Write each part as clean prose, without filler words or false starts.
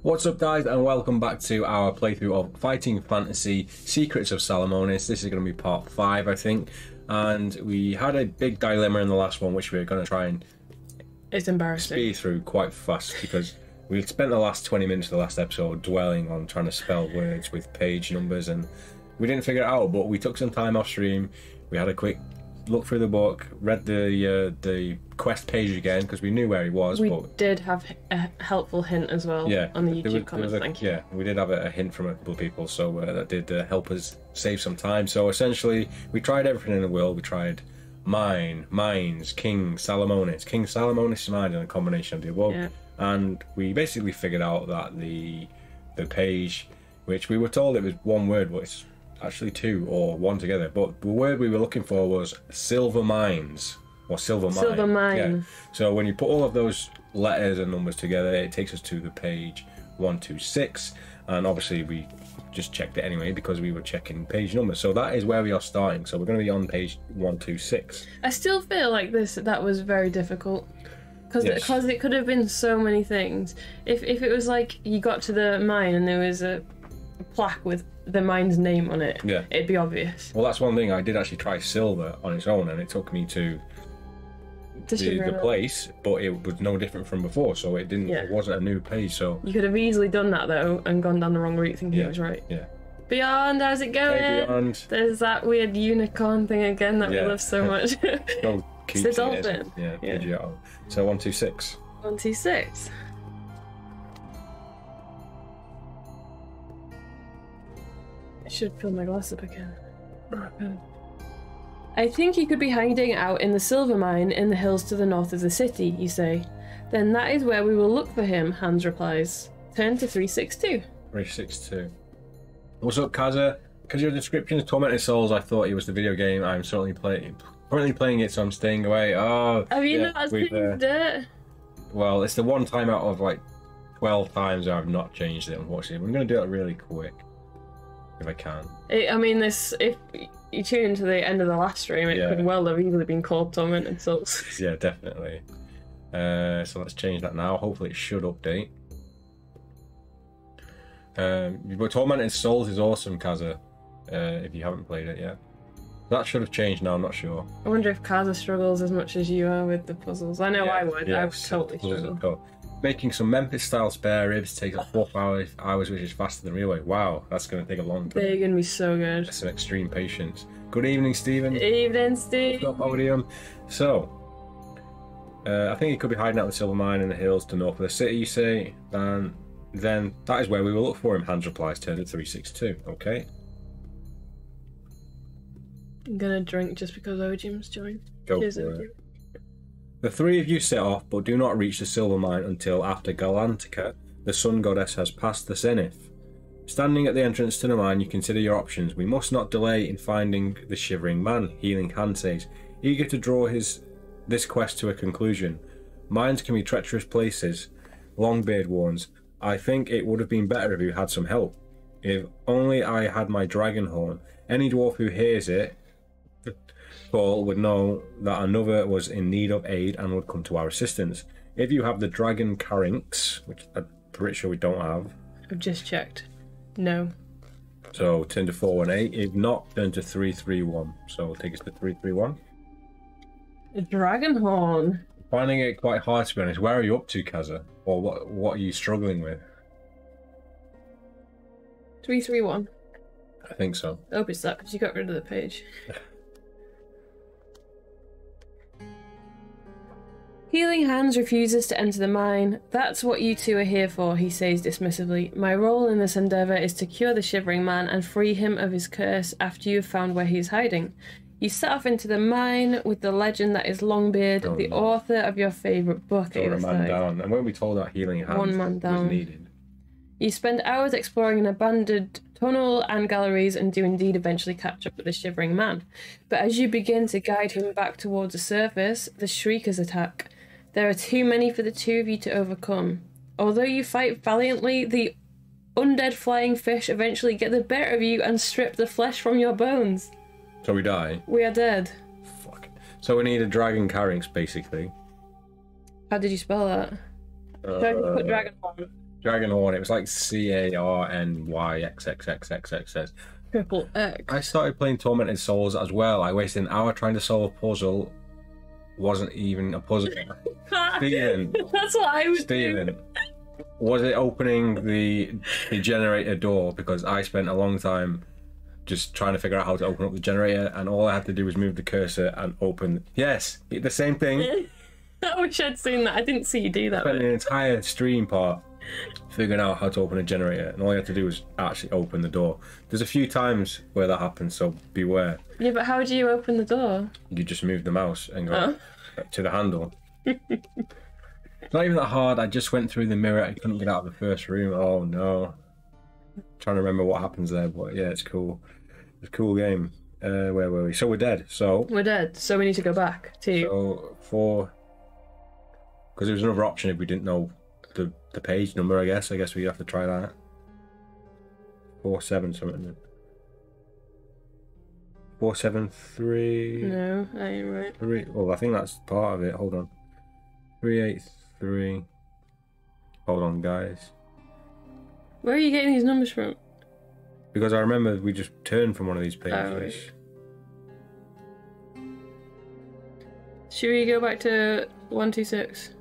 What's up guys, and welcome back to our playthrough of Fighting Fantasy Secrets of Salamonis. This is going to be part 5 I think, and we had a big dilemma in the last one which we're going to try and speed through quite fast because we spent the last 20 minutes of the last episode dwelling on trying to spell words with page numbers and we didn't figure it out, but we took some time off stream. We had a quick look through the book, read the quest page again because we knew where he was. We did have a helpful hint as well, yeah, on the YouTube comments. Thank you. Yeah, we did have a hint from a couple of people, so that did help us save some time. So essentially, we tried everything in the world. We tried mines, King Salamonis mines, and a combination of the above. Yeah. And we basically figured out that the page, which we were told it was one word, but it's actually two or one together, but the word we were looking for was silver mines or silver mine. Yeah. So when you put all of those letters and numbers together, it takes us to the page 126, and obviously we just checked it anyway because we were checking page numbers. So that is where we are starting. So we're going to be on page 126. I still feel like that was very difficult because it could have been so many things. If it was like you got to the mine and there was a plaque with the mine's name on it, yeah, it'd be obvious. Well, that's one thing. I did actually try silver on its own and it took me to the place, but it was no different from before, so it didn't. Yeah. It wasn't a new page. So you could have easily done that though and gone down the wrong route thinking it was right. Yeah. Beyond, how's it going? Hey, Beyond. There's that weird unicorn thing again that we love so much. Oh, it's the dolphin. Yeah. So 126. 126. I should fill my glass up again. I think he could be hiding out in the silver mine in the hills to the north of the city, you say. Then that is where we will look for him, Hans replies. Turn to 362. 362. What's up, Kaza? Because your description is Tormented Souls, I thought it was the video game. I'm currently playing it, so I'm staying away. Oh, have you not changed it? Well, it's the one time out of like 12 times I've not changed it, unfortunately. I'm going to do it really quick. If I can. If you tune into the end of the last stream, it could well have easily been called Tormented Souls. Yeah, definitely. So let's change that now. Hopefully it should update. But Tormented Souls is awesome, Kaza. If you haven't played it yet. That should have changed now, I'm not sure. I wonder if Kaza struggles as much as you are with the puzzles. I know I would. I would totally struggle. Cool. Making some Memphis-style spare ribs takes up 4 hours, which is faster than real way. Wow, that's going to take a long time. They're going to be so good. That's some extreme patience. Good evening, Stephen. Evening, Steve. What's up, Podium? So, I think he could be hiding out in the silver mine in the hills to north of the city, you say. And then that is where we will look for him, Hans replies, turn to 362. Okay. I'm going to drink just because Ojim's joined. Go for it. The three of you set off, but do not reach the silver mine until after Galantica, the sun goddess, has passed the zenith. Standing at the entrance to the mine, you consider your options. We must not delay in finding the shivering man, Healing Hand says, eager to draw this quest to a conclusion. Mines can be treacherous places, Longbeard warns. I think it would have been better if you had some help. If only I had my dragon horn. Any dwarf who hears it Paul would know that another was in need of aid and would come to our assistance. If you have the dragon carynx, which I'm pretty sure we don't have. I've just checked. No. So turn to 418. If not, turn to 331. So we'll take us to 331. The dragon horn. Finding it quite hard, to be honest. Where are you up to, Kaza? Or what are you struggling with? 331. I think so. I hope it's that because you got rid of the page. Healing Hands refuses to enter the mine. That's what you two are here for, he says dismissively. My role in this endeavour is to cure the shivering man and free him of his curse after you have found where he is hiding. You set off into the mine with the legend that is Longbeard, the author of your favourite book. Got a man down. And when we told that Healing Hands was needed. You spend hours exploring an abandoned tunnel and galleries and do indeed eventually catch up with the shivering man. But as you begin to guide him back towards the surface, the Shriekers attack. There are too many for the two of you to overcome. Although you fight valiantly, the undead flying fish eventually get the better of you and strip the flesh from your bones. So we die? We are dead. Fuck. So we need a dragon carynx, basically. How did you spell that? Should I just put dragon horn? Dragon Horn. It was like CARNYXXXXXX. Triple X. I started playing Tormented Souls as well. I wasted an hour trying to solve a puzzle. Wasn't even a puzzle. Steven. That's what I would Steven. do. Was it opening the generator door? Because I spent a long time just trying to figure out how to open up the generator, and all I had to do was move the cursor and open. Yes, the same thing. I wish I'd seen that. I didn't see you do that. Spent an entire stream part figuring out how to open a generator, and all you had to do was actually open the door. There's a few times where that happens, so beware. Yeah, but how do you open the door? You just move the mouse and go to the handle. It's not even that hard. I just went through the mirror. I couldn't get out of the first room. Oh no. Trying to remember what happens there, but yeah, it's cool. It's a cool game. Where were we? So we're dead. So we're dead. So we need to go back to. So because there was another option if we didn't know the page number. I guess we'd have to try that. 4-7 something. 473. No, that ain't right. Well, I think that's part of it. Hold on. 383. Hold on, guys. Where are you getting these numbers from? Because I remember we just turned from one of these pages. Oh, right. Should we go back to 126?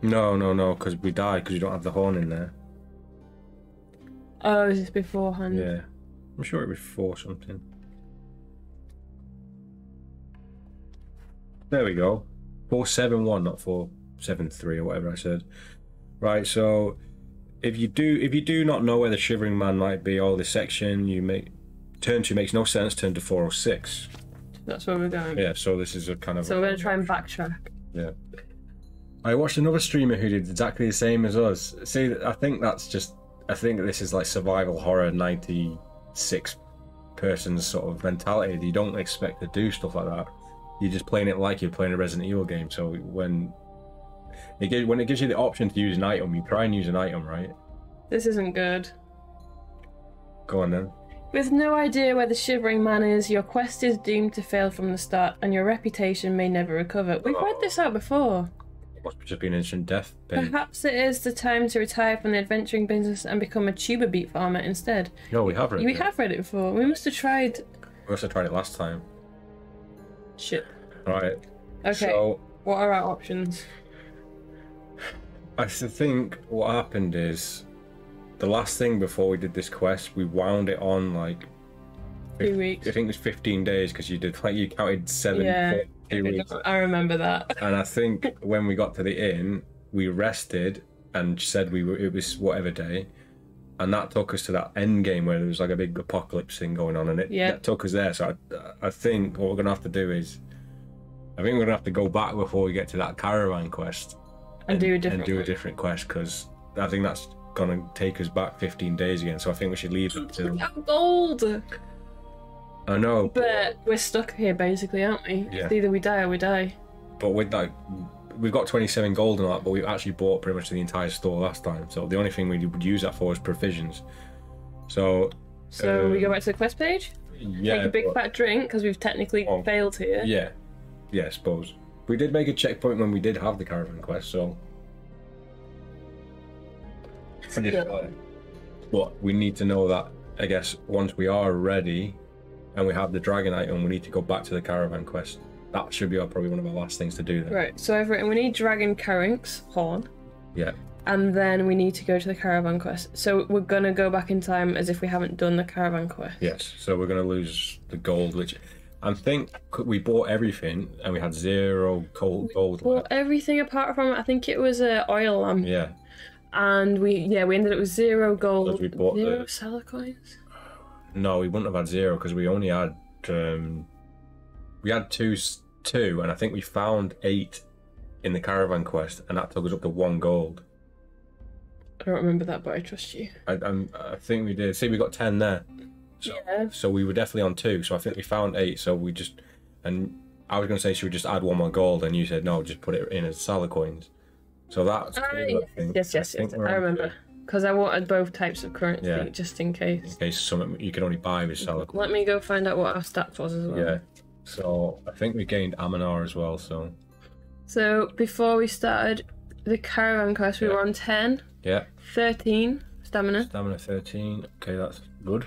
No, because we died because you don't have the horn in there. Oh, is this beforehand? Yeah. I'm sure it was 4 something. There we go. 471, not 473 or whatever I said. Right, so if you do not know where the Shivering Man might be, or this section turn 2 makes no sense, turn to 406. That's where we're going. Yeah, so this is a kind of... So we're going to try and backtrack. Yeah. I watched another streamer who did exactly the same as us. See, I think this is like survival horror 96 persons sort of mentality. You don't expect to do stuff like that. You're just playing it like you're playing a Resident Evil game. So when it gives you the option to use an item, you try and use an item, right? This isn't good. Go on then. With no idea where the Shivering Man is, your quest is doomed to fail from the start, and your reputation may never recover. We've read this out before. It must just be an instant death page. Perhaps it is the time to retire from the adventuring business and become a tuber beet farmer instead. No, we have read it. We have read it before. We must have tried... We must have tried it last time. Shit. Right. Okay, so, what are our options? I think what happened is the last thing before we did this quest, we wound it on like 2 weeks. I think it was 15 days because you counted 7 Yeah, 2 weeks. I remember that. And I think when we got to the inn, we rested and said it was whatever day, and that took us to that end game where there was like a big apocalypse thing going on, and that took us there. So I think what we're gonna have to do is, I think we're gonna have to go back before we get to that Caravan Quest and do a different quest, because I think that's gonna take us back 15 days again. So I think we should leave it to... Gold! I know, but we're stuck here basically, aren't we? Yeah. It's either we die or we die. But with that, we've got 27 gold and all that, but we actually bought pretty much the entire store last time. So the only thing we would use that for is provisions. So we go back to the quest page? Yeah. Take a big fat drink, because we've technically failed here. Yeah. Yeah, I suppose. We did make a checkpoint when we did have the Caravan Quest, so... But we need to know that, I guess, once we are ready and we have the dragon item, we need to go back to the Caravan Quest. That should be probably one of our last things to do then. Right, so I've written we need Dragon Carrink's horn. Yeah. And then we need to go to the Caravan Quest. So we're going to go back in time as if we haven't done the Caravan Quest. Yes, so we're going to lose the gold, which I think we bought everything and we had 0 gold Bought left. everything apart from, I think it was an oil lamp. Yeah. And we ended up with 0 gold. Because we bought 0 seller coins? No, we wouldn't have had 0 because we only had... we had two, and I think we found 8 in the Caravan Quest, and that took us up to 1 gold. I don't remember that, but I trust you. I think we did. See, we got 10 there. So, yeah. So we were definitely on 2, so I think we found 8, so we just... And I was going to say, should we just add 1 more gold? And you said, no, just put it in as Salah coins. So that's... Yes, I remember. Because I wanted both types of currency, just in case. In case something you can only buy with Salah coins. Let me go find out what our stats was as well. Yeah. So I think we gained Aminar as well, so... So before we started, the Caravan Quest, we were on 10. Yeah. 13 stamina. Stamina 13. Okay, that's good.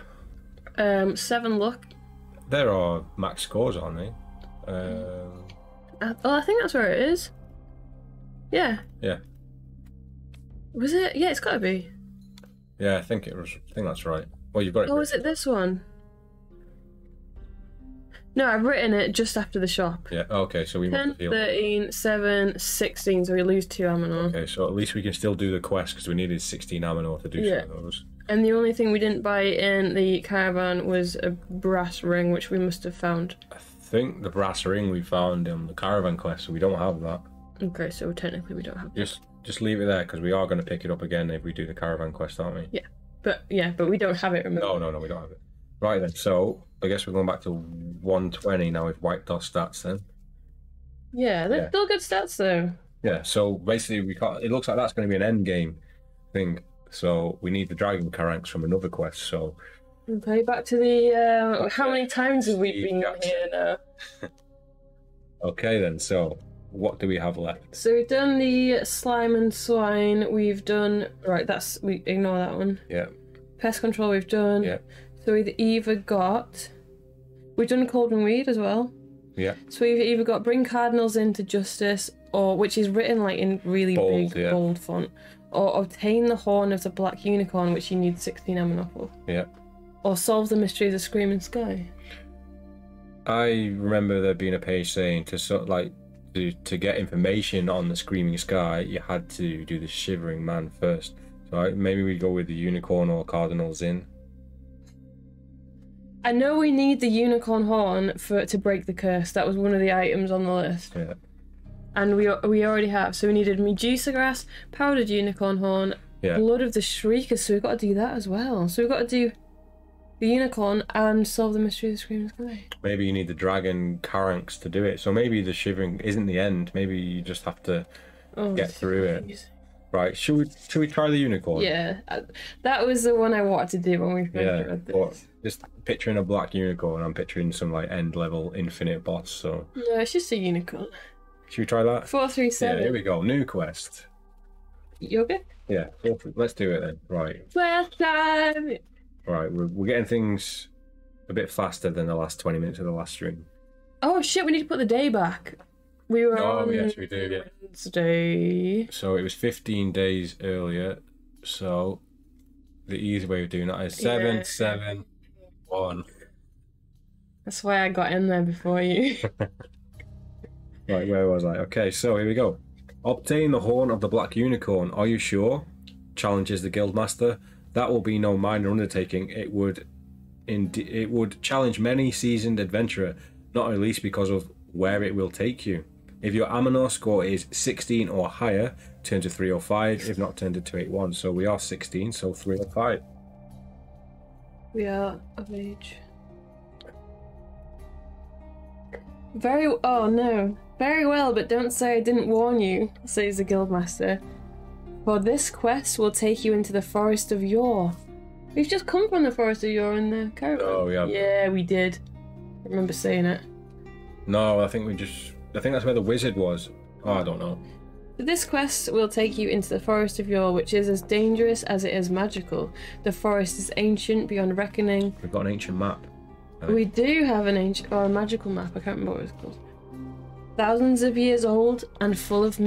7 luck. There are max scores, aren't they? I think that's where it is. Yeah. Yeah. Was it? Yeah, it's got to be. Yeah, I think that's right. Well, you've got it. Oh, is it this one? No, I've written it just after the shop. Yeah, okay, so we 10, 13, 7, 16, so we lose 2 ammo. Okay, so at least we can still do the quest because we needed 16 ammo to do some of those. And the only thing we didn't buy in the caravan was a brass ring, which we must have found. I think the brass ring we found in the Caravan Quest, so we don't have that. Okay, so technically we don't have that. Just leave it there because we are going to pick it up again if we do the Caravan Quest, aren't we? Yeah, but we don't have it, remember? No, we don't have it. Right then, so I guess we're going back to 120 now. We've wiped our stats then. Yeah, they're still good stats though. Yeah, so basically we can't. It looks like that's going to be an end game thing. So we need the Dragon Caranx from another quest. So okay, back to the. How many times have we been here now? Okay then. So what do we have left? So we've done the slime and swine. We've done we ignore that one. Yeah. Pest control we've done. Yeah. So we've done Cauldron Weed as well. Yeah. So we've either got bring cardinals into justice, or which is written like in really big bold font, or obtain the horn of the black unicorn, which you need 16 ammo for. Yeah. Or solve the mystery of the screaming sky. I remember there being a page saying to get information on the screaming sky, you had to do the shivering man first. So maybe we go with the unicorn or cardinals in. I know we need the unicorn horn to break the curse. That was one of the items on the list. Yeah. And we already have. So we needed Medusa grass, powdered unicorn horn, blood of the shriekers. So we've got to do that as well. So we've got to do the unicorn and solve the mystery of the screaming sky. Maybe you need the dragon Caranx to do it. So maybe the shivering isn't the end. Maybe you just have to get through it. Right, should we try the unicorn? Yeah, that was the one I wanted to do when we first read this. But just picturing a black unicorn, I'm picturing some like end level infinite boss. So no, it's just a unicorn. Should we try that? 437. Yeah, here we go. New quest. You okay? Yeah, let's do it then. Right. Quest time. Right, we're getting things a bit faster than the last 20 minutes of the last stream. Oh shit! We need to put the day back. We were on yes, we do. Yeah. Wednesday. So it was 15 days earlier. So the easy way of doing that is 7, 7, 1. That's why I got in there before you. Right, where was I? Okay, so here we go. Obtain the horn of the black unicorn. Are you sure? Challenges the guildmaster. That will be no minor undertaking. It would challenge many seasoned adventurer, not at least because of where it will take you. If your Aminor score is 16 or higher, turn to 305. If not, turn to 281. So we are 16, so 305. We are of age. Oh no. Very well, but don't say I didn't warn you, says the guildmaster. For this quest will take you into the Forest of Yore. We've just come from the Forest of Yore in the caravan. Oh, yeah. Yeah, we did. I remember saying it. No, I think that's where the wizard was. Oh, I don't know. This quest will take you into the Forest of Yore, which is as dangerous as it is magical. The forest is ancient beyond reckoning. We've got an ancient map. We do have an ancient or a magical map. I can't remember what it's called. Thousands of years old and full of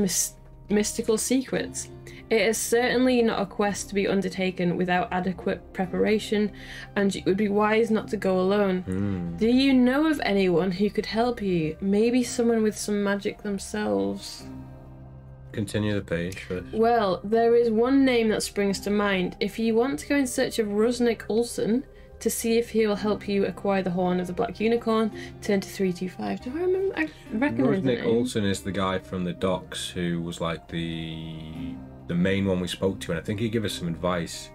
mystical secrets. It is certainly not a quest to be undertaken without adequate preparation, and it would be wise not to go alone. Do you know of anyone who could help you? Maybe someone with some magic themselves? Continue the page first. Well, there is one name that springs to mind. If you want to go in search of Rusnik Olsen to see if he will help you acquire the horn of the black unicorn, turn to 325. Do I remember? I recognize the name. Rusnik Olsen is the guy from the docks who was like the main one we spoke to, and I think he gave us some advice.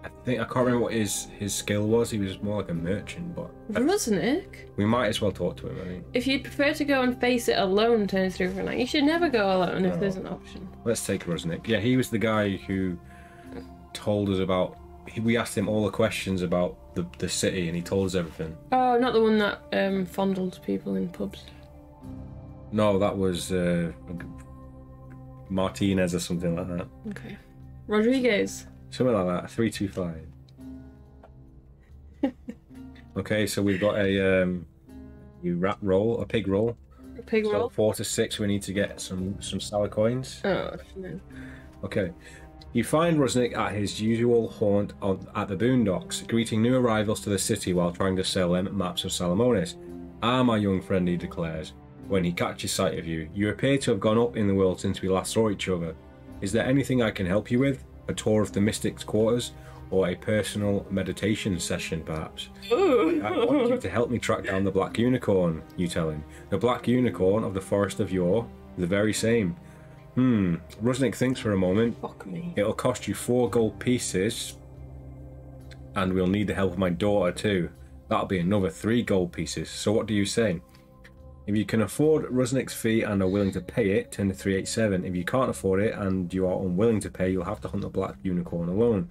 I can't remember what his skill was. He was more like a merchant, but Rusnik? We might as well talk to him, I think. If you'd prefer to go and face it alone, turn 349. You should never go alone if there's an option. Let's take Rusnik. Yeah, he was the guy who told us about. We asked him all the questions about the city, and he told us everything. Oh, not the one that fondled people in pubs. No, that was Martinez or something like that. Okay. Rodriguez. Something like that. 325. Okay, so we've got a rat roll, a pig roll. A pig roll. 4 to 6. We need to get some sour coins. Oh no. Okay. You find Rusnik at his usual haunt at the boondocks, greeting new arrivals to the city while trying to sell them maps of Salamonis. "Ah, my young friend," he declares, when he catches sight of you. "You appear to have gone up in the world since we last saw each other. Is there anything I can help you with? A tour of the Mystic's quarters? Or a personal meditation session, perhaps?" Ooh. "I want you to help me track down the Black Unicorn," you tell him. "The Black Unicorn of the Forest of Yore? The very same." Rusnik thinks for a moment. Fuck me. "It'll cost you 4 gold pieces, and we'll need the help of my daughter too. That'll be another 3 gold pieces. So what do you say?" If you can afford Rusnik's fee and are willing to pay it, turn to 387. If you can't afford it and you are unwilling to pay, you'll have to hunt the Black Unicorn alone.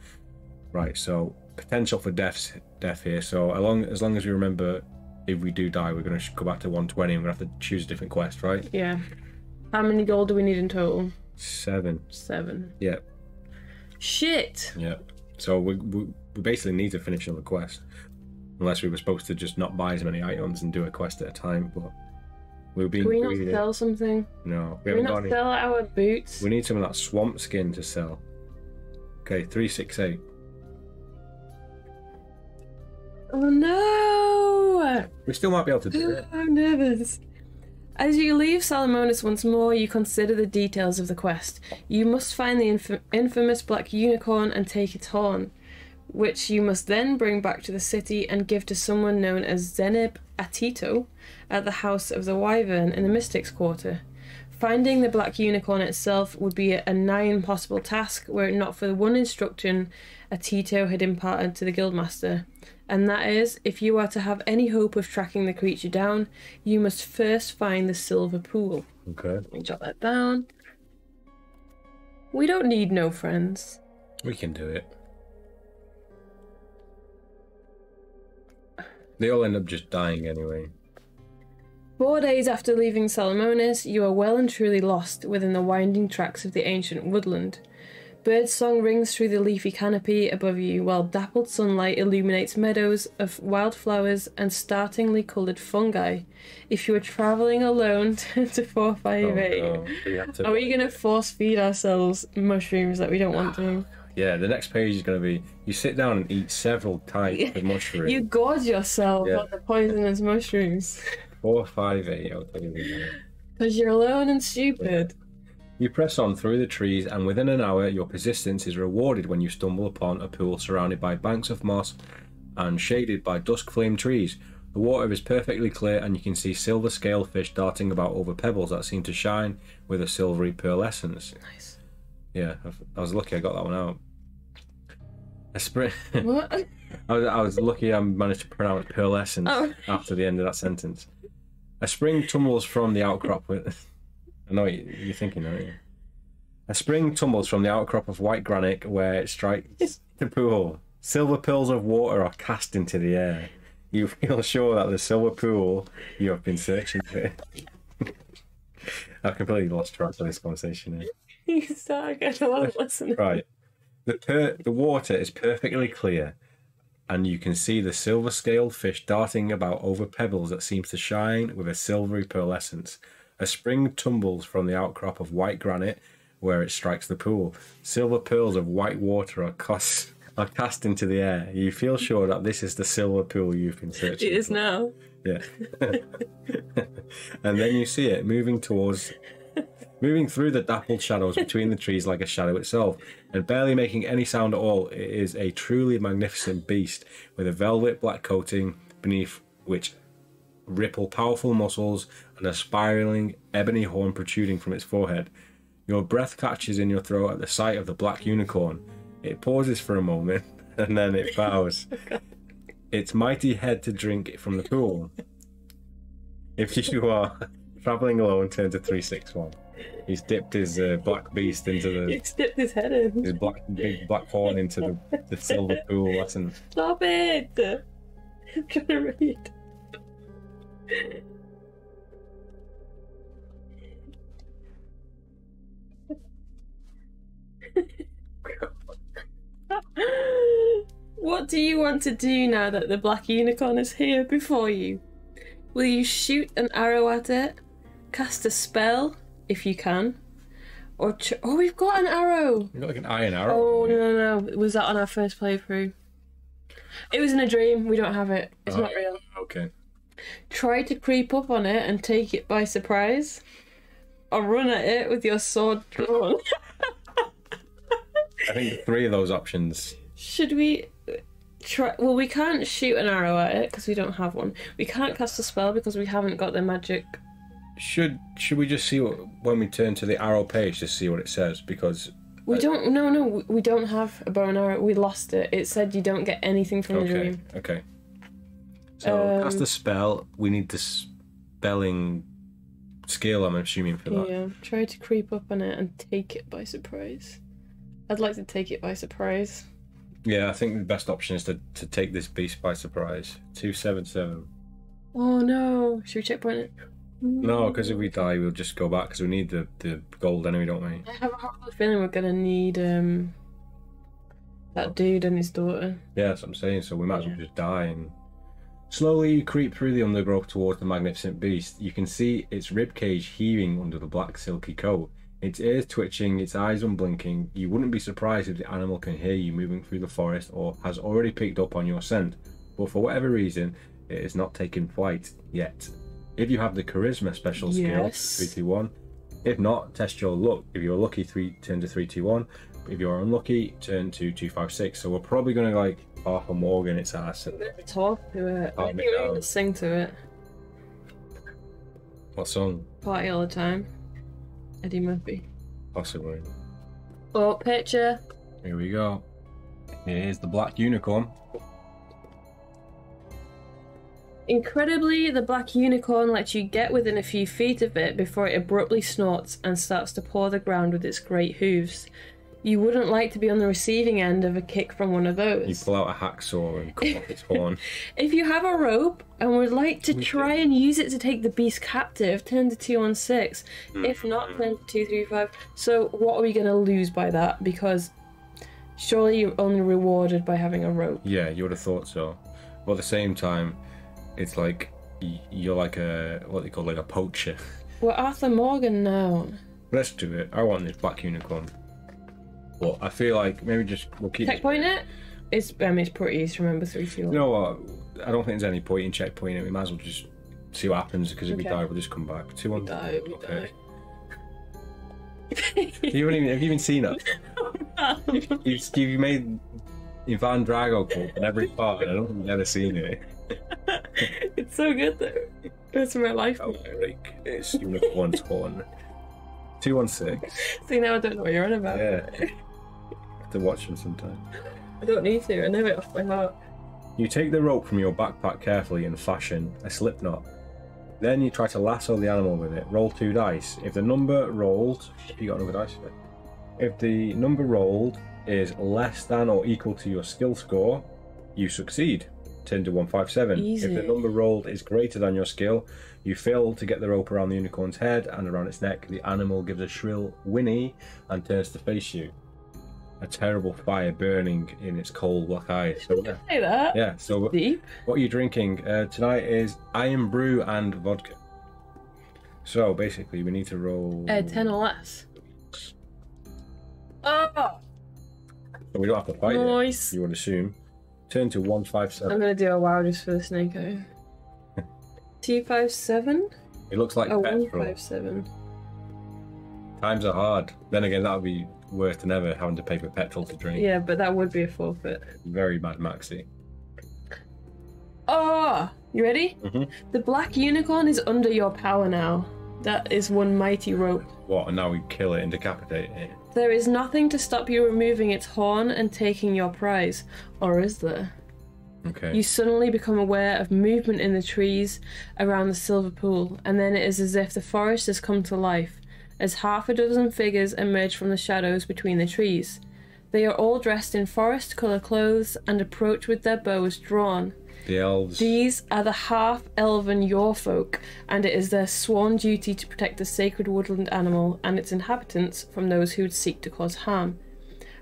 Right, so potential for death here. So as long as we remember, if we do die, we're going to go back to 120 and we're going to have to choose a different quest, right? Yeah. How many gold do we need in total? 7. 7. Yeah. Shit. Yeah. So we basically need to finish another quest. Unless we were supposed to just not buy as many items and do a quest at a time, but we're being Can we not greedy. sell something? No, we Can we haven't got not any. sell our boots? We need some of that swamp skin to sell. Okay, 368. Oh no! We still might be able to do it. I'm nervous. As you leave Salamonis once more, you consider the details of the quest. You must find the infamous Black Unicorn and take its horn, which you must then bring back to the city and give to someone known as Zenib Atito at the House of the Wyvern in the Mystics Quarter. Finding the Black Unicorn itself would be a nigh impossible task were it not for the one instruction Atito had imparted to the Guildmaster, and that is, if you are to have any hope of tracking the creature down, you must first find the Silver Pool. Okay. Let me jot that down. We don't need no friends. We can do it. They all end up just dying anyway. 4 days after leaving Salamonis, you are well and truly lost within the winding tracks of the ancient woodland. Birdsong rings through the leafy canopy above you, while dappled sunlight illuminates meadows of wildflowers and startlingly coloured fungi. If you are travelling alone, turn to 458. Oh, no. We have to... Are we going to force feed ourselves mushrooms that we don't want to? Yeah, the next page is going to be, you sit down and eat several types of mushrooms. You gorge yourself on the poisonous mushrooms. 458, I'll tell you that. Because you're alone and stupid. You press on through the trees, and within an hour your persistence is rewarded when you stumble upon a pool surrounded by banks of moss and shaded by dusk-flame trees. The water is perfectly clear, and you can see silver scale fish darting about over pebbles that seem to shine with a silvery pearlescence. Nice. Yeah, I was lucky I got that one out. A spring. What? I was lucky I managed to pronounce pearlescence after the end of that sentence. A spring tumbles from the outcrop with... I know you're thinking, aren't you? A spring tumbles from the outcrop of white granite where it strikes the pool. Silver pearls of water are cast into the air. You feel sure that the silver pool you have been searching for. I've completely lost track of this conversation here. You start getting a lot of listening. Right. The water is perfectly clear, and you can see the silver-scaled fish darting about over pebbles that seems to shine with a silvery pearlescence. A spring tumbles from the outcrop of white granite where it strikes the pool. Silver pearls of white water are cast into the air. You feel sure that this is the silver pool you've been searching for. It is now. Yeah. And then you see it moving through the dappled shadows between the trees like a shadow itself, and barely making any sound at all. It is a truly magnificent beast with a velvet black coating beneath which ripple powerful muscles and a spiraling ebony horn protruding from its forehead. Your breath catches in your throat at the sight of the Black Unicorn. It pauses for a moment and then it bows its mighty head to drink from the pool. If you are travelling alone, turn to 361. He's dipped his black beast into the... He's dipped his head in. His big black horn into the silver pool. Listen. Stop it! I'm trying to read. What do you want to do now that the black unicorn is here before you? Will you shoot an arrow at it? Cast a spell, if you can? Or oh, we've got an arrow! You've got like an iron arrow. Oh, no. Was that on our first playthrough? It was in a dream. We don't have it. It's not real. Okay. Try to creep up on it and take it by surprise. Or run at it with your sword drawn. I think 3 of those options. Should we try? Well, we can't shoot an arrow at it because we don't have one. We can't cast a spell because we haven't got the magic. Should we just see what, when we turn to the arrow page, just see what it says? Because we don't. No, we don't have a bow and arrow. We lost it. It said you don't get anything from the dream. Okay. So cast a spell. We need the spelling skill, I'm assuming, for that. Yeah. Try to creep up on it and take it by surprise. I'd like to take it by surprise. Yeah, I think the best option is to take this beast by surprise. 277. Oh no! Should we checkpoint it? No, because if we die, we'll just go back because we need the gold anyway, don't we? I have a horrible feeling we're gonna need that dude and his daughter. Yeah, that's what I'm saying. So we might as well just die and slowly you creep through the undergrowth towards the magnificent beast. You can see its ribcage heaving under the black silky coat. Its ears twitching, its eyes unblinking. You wouldn't be surprised if the animal can hear you moving through the forest or has already picked up on your scent. But for whatever reason, it is not taken flight yet. If you have the charisma special skill, 321. If not, test your luck. If you're lucky, turn to 321. If you're unlucky, turn to 256. So we're probably going to like Arthur Morgan its ass. And talk to it. I think we're going to sing to it. What song? Party all the time. Eddie Murphy. Possibly. Oh, picture. Here we go. Here's the black unicorn. Incredibly, the black unicorn lets you get within a few feet of it before it abruptly snorts and starts to paw the ground with its great hooves. You wouldn't like to be on the receiving end of a kick from one of those. You pull out a hacksaw and cut off its horn. If you have a rope and would like to try and use it to take the beast captive, turn to 216. If not, turn to 235. So what are we going to lose by that? Because surely you're only rewarded by having a rope. Yeah, you would have thought so. But at the same time, it's like you're like what they call like a poacher. We're Arthur Morgan now. Let's do it. I want this black unicorn. But I feel like maybe we'll keep checkpoint it. It's pretty easy to remember 3, 2, 1. You know what? I don't think there's any point in checkpointing it. We might as well just see what happens because if we die, we'll just come back. 2, 1. We die. Have you even seen it? You've made Ivan Drago clip in every part, and I don't think you've ever seen it. It's so good though. It's my life. Oh, Eric, it's unicorn's horn. 216. See, now I don't know what you're on about. Yeah. Have to watch them sometime. I don't need to. I know it off by heart. You take the rope from your backpack carefully and fashion a slip knot. Then you try to lasso the animal with it. Roll 2 dice. If the number rolled, you got another dice for it. If the number rolled is less than or equal to your skill score, you succeed. Turn to 157. Easy. If the number rolled is greater than your skill, you fail to get the rope around the unicorn's head and around its neck. The animal gives a shrill whinny and turns to face you. A terrible fire burning in its cold black eyes. So, say that. Yeah. So deep. What are you drinking tonight? Is iron brew and vodka. So basically, we need to roll 10 or less. Oh. So we don't have to fight nice. it. You would assume. Turn to 157. I'm gonna do a wow just for the snake eye. 257? It looks like petrol. 157. Times are hard. Then again, that would be worse than ever having to pay for petrol to drink. Yeah, but that would be a forfeit. Very Mad Maxy. Oh! You ready? Mm-hmm. The black unicorn is under your power now. That is one mighty rope. What, and now we kill it and decapitate it? There is nothing to stop you removing its horn and taking your prize. Or is there? Okay. You suddenly become aware of movement in the trees around the silver pool, and then it is as if the forest has come to life, as half a dozen figures emerge from the shadows between the trees. They are all dressed in forest colour clothes and approach with their bows drawn. The elves. These are the half-elven Yorfolk, and it is their sworn duty to protect the sacred woodland animal and its inhabitants from those who would seek to cause harm.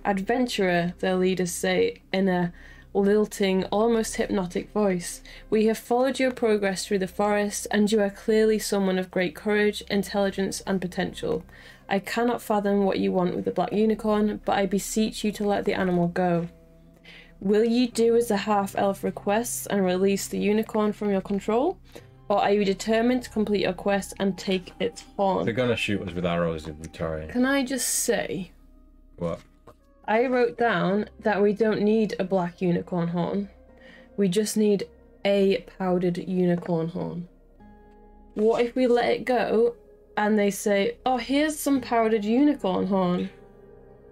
Adventurer, their leaders say in a lilting, almost hypnotic voice. We have followed your progress through the forest, and you are clearly someone of great courage, intelligence, and potential. I cannot fathom what you want with the black unicorn, but I beseech you to let the animal go. Will you do as the half-elf requests and release the unicorn from your control? Or are you determined to complete your quest and take its horn? They're gonna shoot us with arrows if we try. Can I just say... What? I wrote down that we don't need a black unicorn horn. We just need a powdered unicorn horn. What if we let it go and they say, oh, here's some powdered unicorn horn?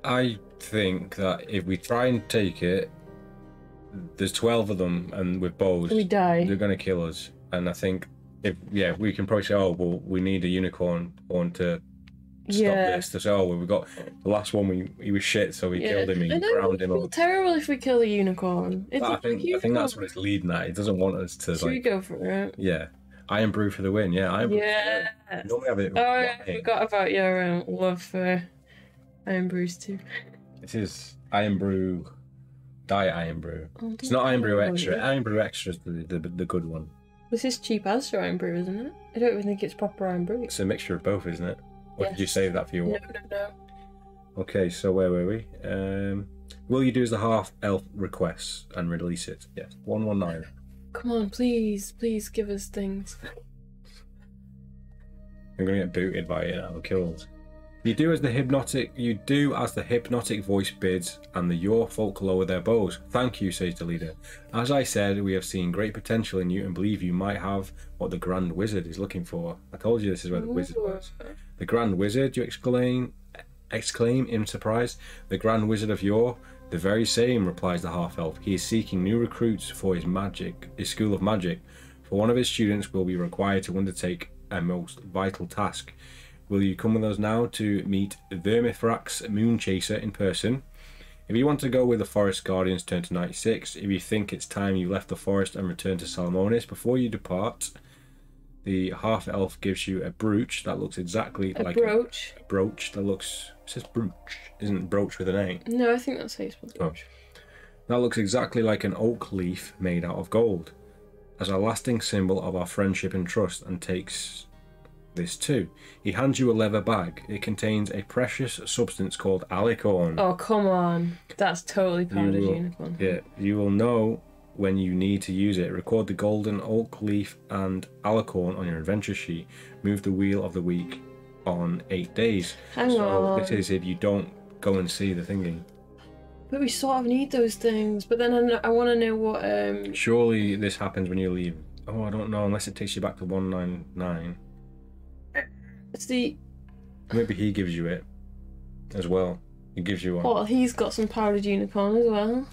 I think that if we try and take it, there's 12 of them, and with bows, We die. they're gonna kill us. And I think we can probably say, oh, well, we need a unicorn horn to stop this. To say, oh, well, we got the last one. He was shit, so we killed him. He ground him up. It's terrible if we kill a unicorn. I think that's what it's leading at. It doesn't want us to. Should we go for it? Yeah, Iron Brew for the win. Yeah, Iron Brew. Yeah. Normally have it. Oh, I forgot about your love for Iron Brews too. This is Iron Brew, Diet Iron Brew. It's not Iron Brew Extra. Iron Brew Extra is the good one. This is cheap as for Iron Brew, isn't it? I don't even think it's proper Iron Brew. It's a mixture of both, isn't it? Or did you save that for your one? No. Okay, so where were we? Will you do as the half-elf requests and release it? Yes. 119. Come on, please give us things. I'm gonna get booted by it now, killed. You do as the hypnotic voice bids, and the your folk lower their bows. Thank you, says the leader. As I said, we have seen great potential in you and believe you might have what the Grand Wizard is looking for. I told you this is where the wizard was. The Grand Wizard, you exclaim in surprise. The Grand Wizard of Yore? The very same, replies the half-elf. He is seeking new recruits for his school of magic. For one of his students will be required to undertake a most vital task. Will you come with us now to meet Vermithrax Moonchaser in person? If you want to go with the Forest Guardians, turn to 96. If you think it's time you left the forest and returned to Salamonis, before you depart, the half-elf gives you a brooch that looks exactly like brooch. A brooch that looks... It says brooch. Isn't brooch with an A? No, I think that's how you spell brooch. That looks exactly like an oak leaf made out of gold, as a lasting symbol of our friendship and trust, and takes this too. He hands you a leather bag. It contains a precious substance called alicorn. Oh, come on. That's totally powdered unicorn. Yeah, you will know when you need to use it. Record the golden oak leaf and alicorn on your adventure sheet. Move the wheel of the week on 8 days. Hang on. This is if you don't go and see the thingy. But we sort of need those things. But then I want to know what... Surely this happens when you leave. Oh, I don't know, unless it takes you back to 199. It's the... Maybe he gives you it as well. He gives you one. Well, he's got some powdered unicorn as well.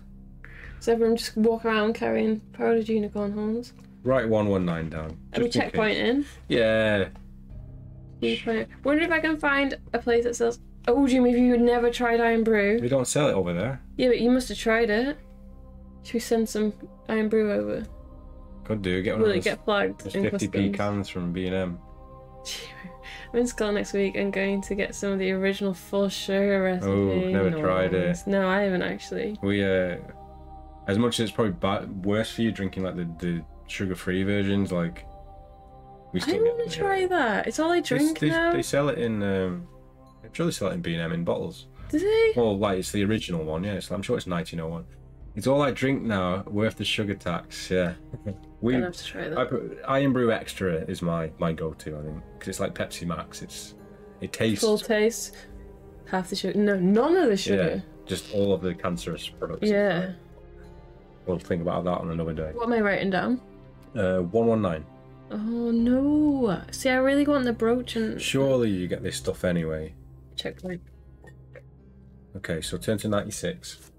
Does everyone just walk around carrying powdered unicorn horns? Write 119 down. Are we checkpointing? Yeah. Wonder if I can find a place that sells... Oh, Jimmy, if you never tried Iron Brew. We don't sell it over there. Yeah, but you must have tried it. Should we send some Iron Brew over? Could do. Get one of Will those. it get flagged? There's in 50p customs? cans from B&M. I'm in school next week and going to get some of the original full sugar recipe. Oh, never tried it. No, I haven't actually. We as much as it's probably worse for you drinking like the sugar-free versions, like we still I want to try that. It's all I drink now. They sell it in. I'm sure they sell it in B&M in bottles. Do they? Well, like it's the original one, yeah. I'm sure it's 1901. It's all I drink now, worth the sugar tax. Yeah. I'll have to try that. Iron Brew Extra is my go-to, I think, because it's like Pepsi Max. It tastes full taste, half the sugar. No, none of the sugar. Yeah, just all of the cancerous products. Yeah. We'll think about that on another day. What am I writing down? 119. Oh no! See, I really want the brooch and. Surely you get this stuff anyway. Checkpoint. Okay, so turn to 96.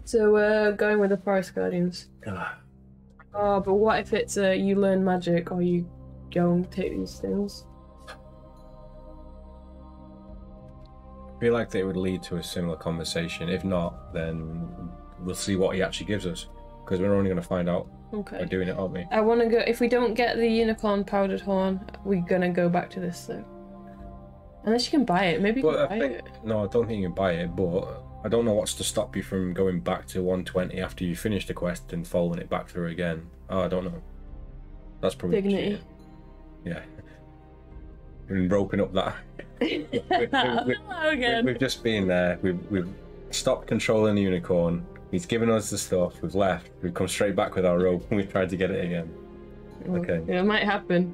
So we're going with the Forest Guardians. Oh, but what if it's you learn magic or you go and take these things? I feel like they would lead to a similar conversation. If not, then we'll see what he actually gives us, because we're only going to find out by doing it, aren't we? I want to go. If we don't get the unicorn powdered horn, we're gonna go back to this though. Unless you can buy it. Maybe you But can buy it. no, I don't think you can buy it, but I don't know what's to stop you from going back to 120 after you finish the quest and following it back through again. Oh, I don't know. That's probably Dignity. cheating. Yeah. We've broken up that. We've just been there. We've stopped controlling the unicorn. He's given us the stuff. We've left. We've come straight back with our rope and we've tried to get it again. Okay. It might happen.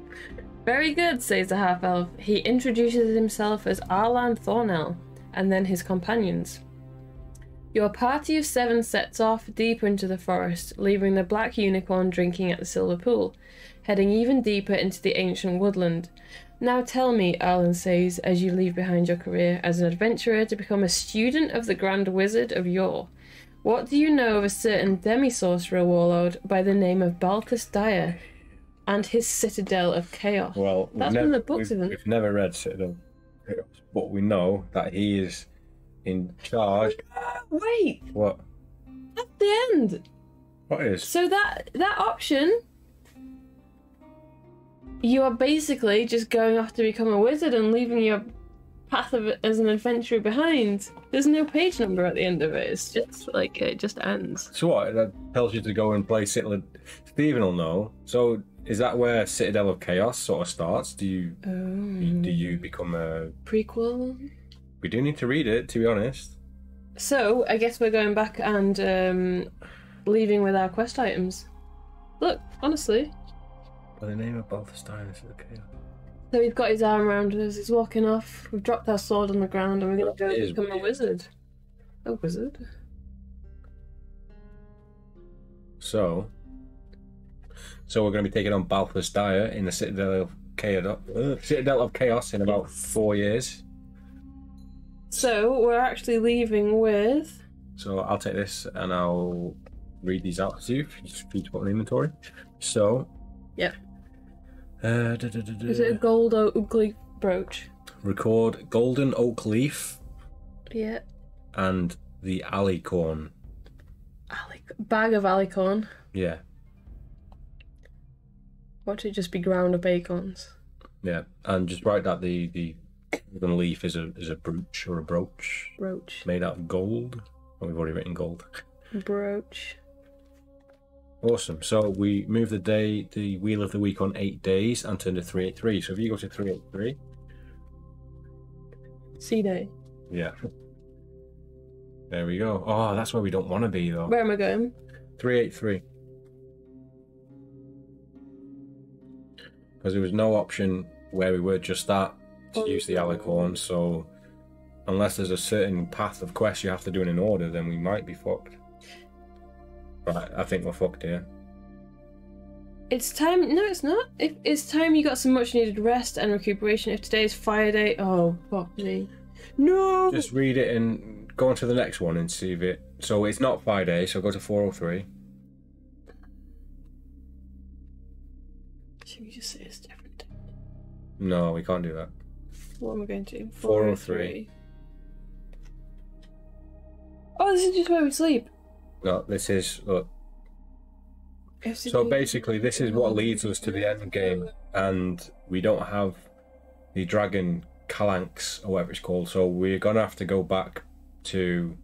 Very good, says the half-elf. He introduces himself as Arlan Thornell, and then his companions. Your party of 7 sets off deeper into the forest, leaving the black unicorn drinking at the silver pool, heading even deeper into the ancient woodland. Now tell me, Arlan says, as you leave behind your career as an adventurer to become a student of the Grand Wizard of Yore. What do you know of a certain demi-sorcerer warlord by the name of Balthus Dyer and his Citadel of Chaos? Well, that's one of the books, isn't it? We've never read Citadel of Chaos, but we know that he is in charge. Wait! What? That's the end! What is? So that option, you are basically just going off to become a wizard and leaving your path of it as an adventurer behind. There's no page number at the end of it. It's just like it just ends. So what? That tells you to go and play Citadel. Stephen will know. So is that where Citadel of Chaos sort of starts? Do you become a prequel? We do need to read it, to be honest. So I guess we're going back and leaving with our quest items. Look, honestly. By the name of Balthus Dyer, this is the Chaos. So he's got his arm around us, he's walking off, we've dropped our sword on the ground and we're going to go become a wizard. A wizard? So we're going to be taking on Balthus Dyer in the Citadel of Chaos in about 4 years. So we're actually leaving with... So I'll take this and I'll read these out to you. Just need to put an inventory. So... Yep. Is it a gold oak leaf brooch? Record golden oak leaf. Yeah. And the alicorn. Bag of alicorn. Yeah. What, it just be ground up acorns? Yeah, and just write that the golden leaf is a brooch or a brooch. Brooch. Made out of gold. Oh, we've already written gold. Brooch. Awesome. So we move the wheel of the week on 8 days and turn to 383. So if you go to 383. C-Day. Yeah. There we go. Oh, that's where we don't want to be though. Where am I going? 383. Because there was no option where we were just that to use the alicorn, so unless there's a certain path of quests you have to do in an order, then we might be fucked. Right, I think we're fucked here. It's time. No, it's not. It's time you got some much needed rest and recuperation. If today is Fire Day, oh fuck me. No. Just read it and go on to the next one and see if it. So it's not Fire Day, so go to 403. Should we just say it's different? No, we can't do that. What am I going to? 403. Oh, this is just where we sleep. No, this is look. So basically, this is what leads us to the end game, and we don't have the dragon calanx or whatever it's called. So we're gonna have to go back to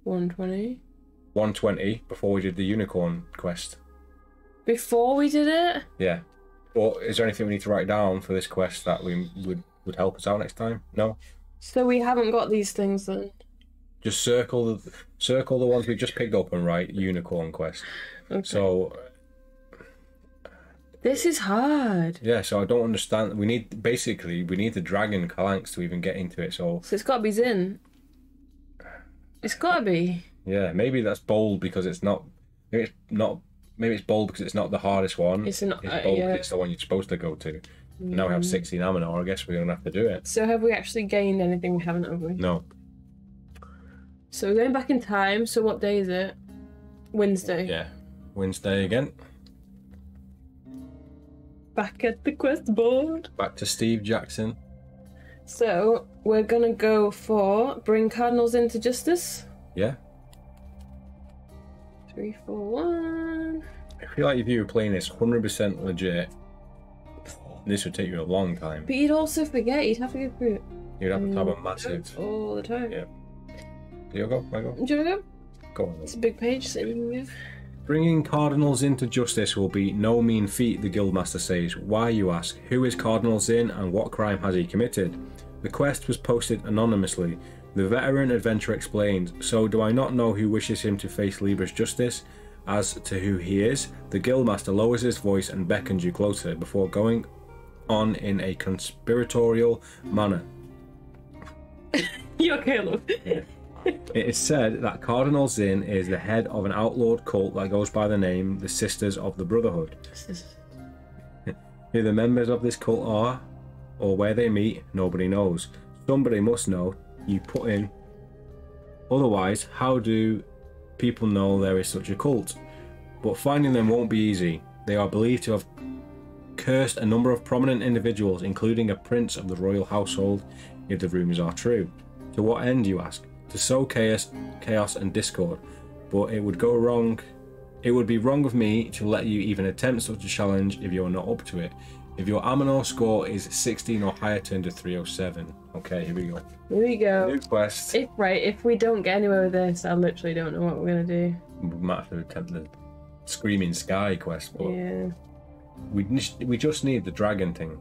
120. 120 before we did the unicorn quest. Before we did it? Yeah. Or is there anything we need to write down for this quest that we would help us out next time? No. So we haven't got these things then. Just circle the ones we just picked up and write unicorn quest. Okay. So this is hard. Yeah, so I don't understand. We need the dragon calanx to even get into it. So it's got to be Zin. It's got to be. Yeah, maybe that's bold because it's not. Maybe it's not. Maybe it's bold because it's not the hardest one. It's not. It's bold because it's the one you're supposed to go to. Now we have 16 Aminor. I guess we're gonna have to do it. So have we actually gained anything? We haven't, have we? No. So we're going back in time. So what day is it? Wednesday. Yeah, Wednesday again. Back at the quest board. Back to Steve Jackson. So we're gonna go for bring cardinals into justice. Yeah. 3, 4, 1. I feel like if you were playing this 100% legit, This would take you a long time. But you'd also forget. You'd have to go through it. You'd have to have a massive... all the time. Yeah. Do you go? I go? Do you want to go? Go on then. It's a big page, so you can move. Bringing Cardinal into justice will be no mean feat, the Guildmaster says. Why, you ask? Who is Cardinal Zinn and what crime has he committed? The quest was posted anonymously. The veteran adventurer explained, so do I not know who wishes him to face Libra's justice? As to who he is, the Guildmaster lowers his voice and beckons you closer before going on in a conspiratorial manner. You okay, love? Yeah. It is said that Cardinal Zinn is the head of an outlawed cult that goes by the name the Sisters of the Brotherhood. Who the members of this cult are, or where they meet, nobody knows. Somebody must know. You put in. Otherwise, how do people know there is such a cult? But finding them won't be easy. They are believed to have cursed a number of prominent individuals, including a prince of the royal household, if the rumours are true. To what end, you ask? To sow chaos and discord. But it would go wrong. It would be wrong of me to let you even attempt such a challenge if you are not up to it. If your Aminor score is 16 or higher, turn to 307. Okay, here we go. Here we go. New quest. If we don't get anywhere with this, I literally don't know what we're gonna do. We might have to attempt the Screaming Sky quest, but Yeah. we just need the dragon thing.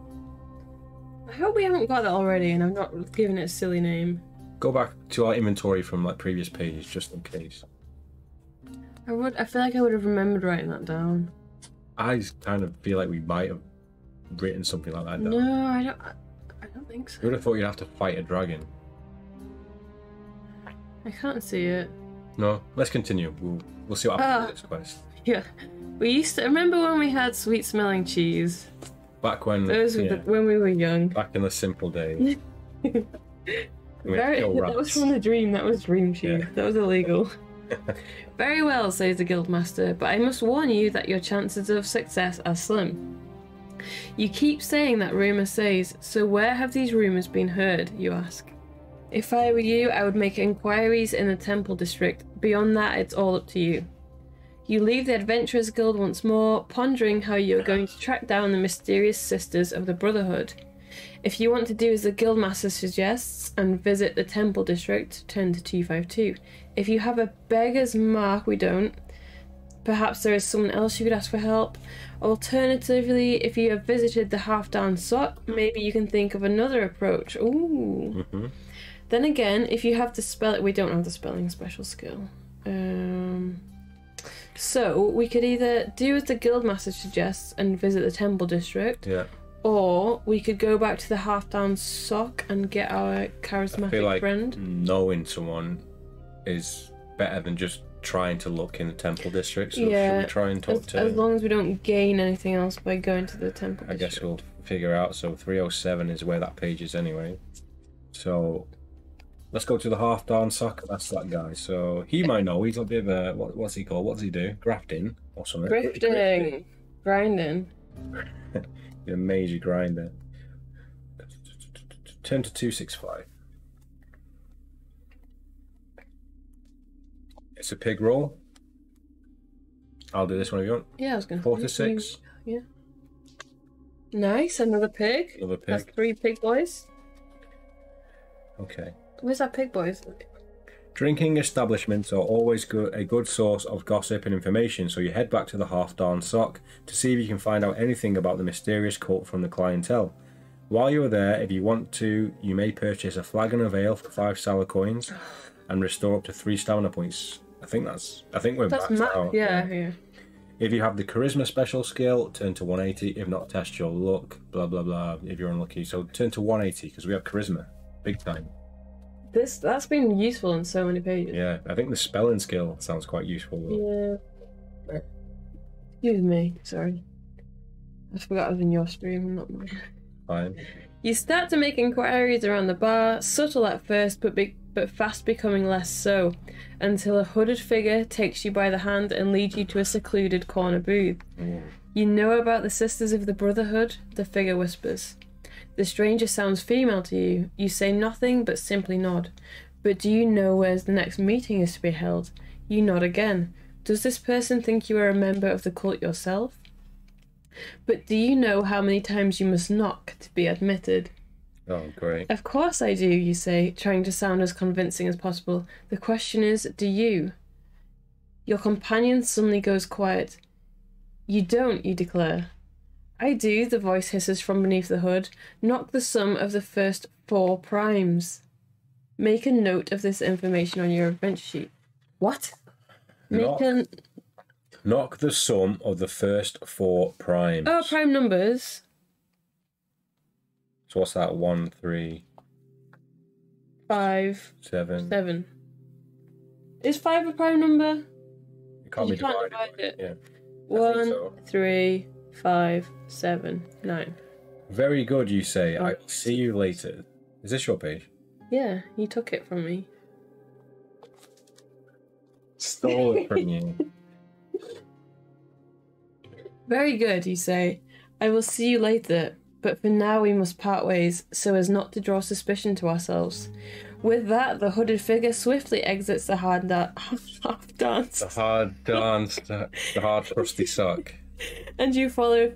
I hope we haven't got that already, and I'm not giving it a silly name. Go back to our inventory from like previous pages, just in case. I feel like I would have remembered writing that down. I just kind of feel like we might have written something like that down. No, I don't think so. I would have thought you'd have to fight a dragon. I can't see it. No, let's continue. We'll see what happens with this quest. Yeah, we used to remember when we had sweet smelling cheese. Back when When we were young. Back in the simple days. That was from the dream. That was dream cheese. Yeah. That was illegal. Very well, says the Guildmaster, but I must warn you that your chances of success are slim. You keep saying that rumour says, so where have these rumours been heard, you ask? If I were you, I would make inquiries in the Temple District. Beyond that, it's all up to you. You leave the Adventurers Guild once more, pondering how you're going to track down the mysterious Sisters of the Brotherhood. If you want to do as the Guildmaster suggests and visit the Temple District, turn to 252. If you have a beggar's mark, we don't. Perhaps there is someone else you could ask for help. Alternatively, if you have visited the Half-Down Sock, maybe you can think of another approach. Ooh. Mm-hmm. Then again, if you have to spell it, we don't have the spelling special skill. So we could either do as the Guildmaster suggests and visit the Temple District. Yeah. Or we could go back to the Half-Down Sock and get our charismatic I feel like friend. knowing someone is better than just trying to look in the Temple District. So Yeah, should we try and talk to... As long as we don't gain anything else by going to the Temple I District. guess we'll figure out. So 307 is where that page is anyway. So let's go to the Half-Down Sock. That's that guy. So he might know. He's a bit of a... What's he called? What does he do? Grafting or something? Grifting. Grinding. A major grinder. Turn to 265. It's a pig roll. I'll do this one if you want. Yeah, I was going to 4 to 6. Yeah. Nice, another pig. Another pig. That's 3 pig boys. Okay. Where's that pig boys? Drinking establishments are always a good source of gossip and information, so you head back to the Half-Down Sock to see if you can find out anything about the mysterious cult from the clientele. While you are there, if you want to, you may purchase a flagon of ale for 5 sour coins and restore up to 3 stamina points. I think we're maxed out. Yeah. If you have the charisma special skill, turn to 180. If not, test your luck. Blah blah blah. If you're unlucky, so turn to 180 because we have charisma, big time. That's been useful in so many pages. Yeah, I think the spelling skill sounds quite useful though. Yeah. Excuse me, sorry. I forgot I was in your stream, not mine. Fine. You start to make inquiries around the bar, subtle at first, but fast becoming less so, until a hooded figure takes you by the hand and leads you to a secluded corner booth. You know about the Sisters of the Brotherhood? The figure whispers. The stranger sounds female to you. You say nothing but simply nod. But do you know where the next meeting is to be held? You nod again. Does this person think you are a member of the cult yourself? But do you know how many times you must knock to be admitted? Oh, great. Of course I do, you say, trying to sound as convincing as possible. The question is, do you? Your companion suddenly goes quiet. You don't, you declare. I do, the voice hisses from beneath the hood. Knock the sum of the first 4 primes. Make a note of this information on your adventure sheet. What? Knock the sum of the first 4 primes. Oh, prime numbers. So what's that? 1, 3, 5, 7. 7. Is 5 a prime number? It can't be divided. divide it. Yeah. 1, so. 3, 5, 7, 9. Very good, you say. Oh. I'll see you later. Is this your page? Yeah, you took it from me. Stole it from you. Very good, you say. I will see you later, but for now we must part ways so as not to draw suspicion to ourselves. With that, the hooded figure swiftly exits the half dance. The hard dance, the hard crusty sock. And you follow a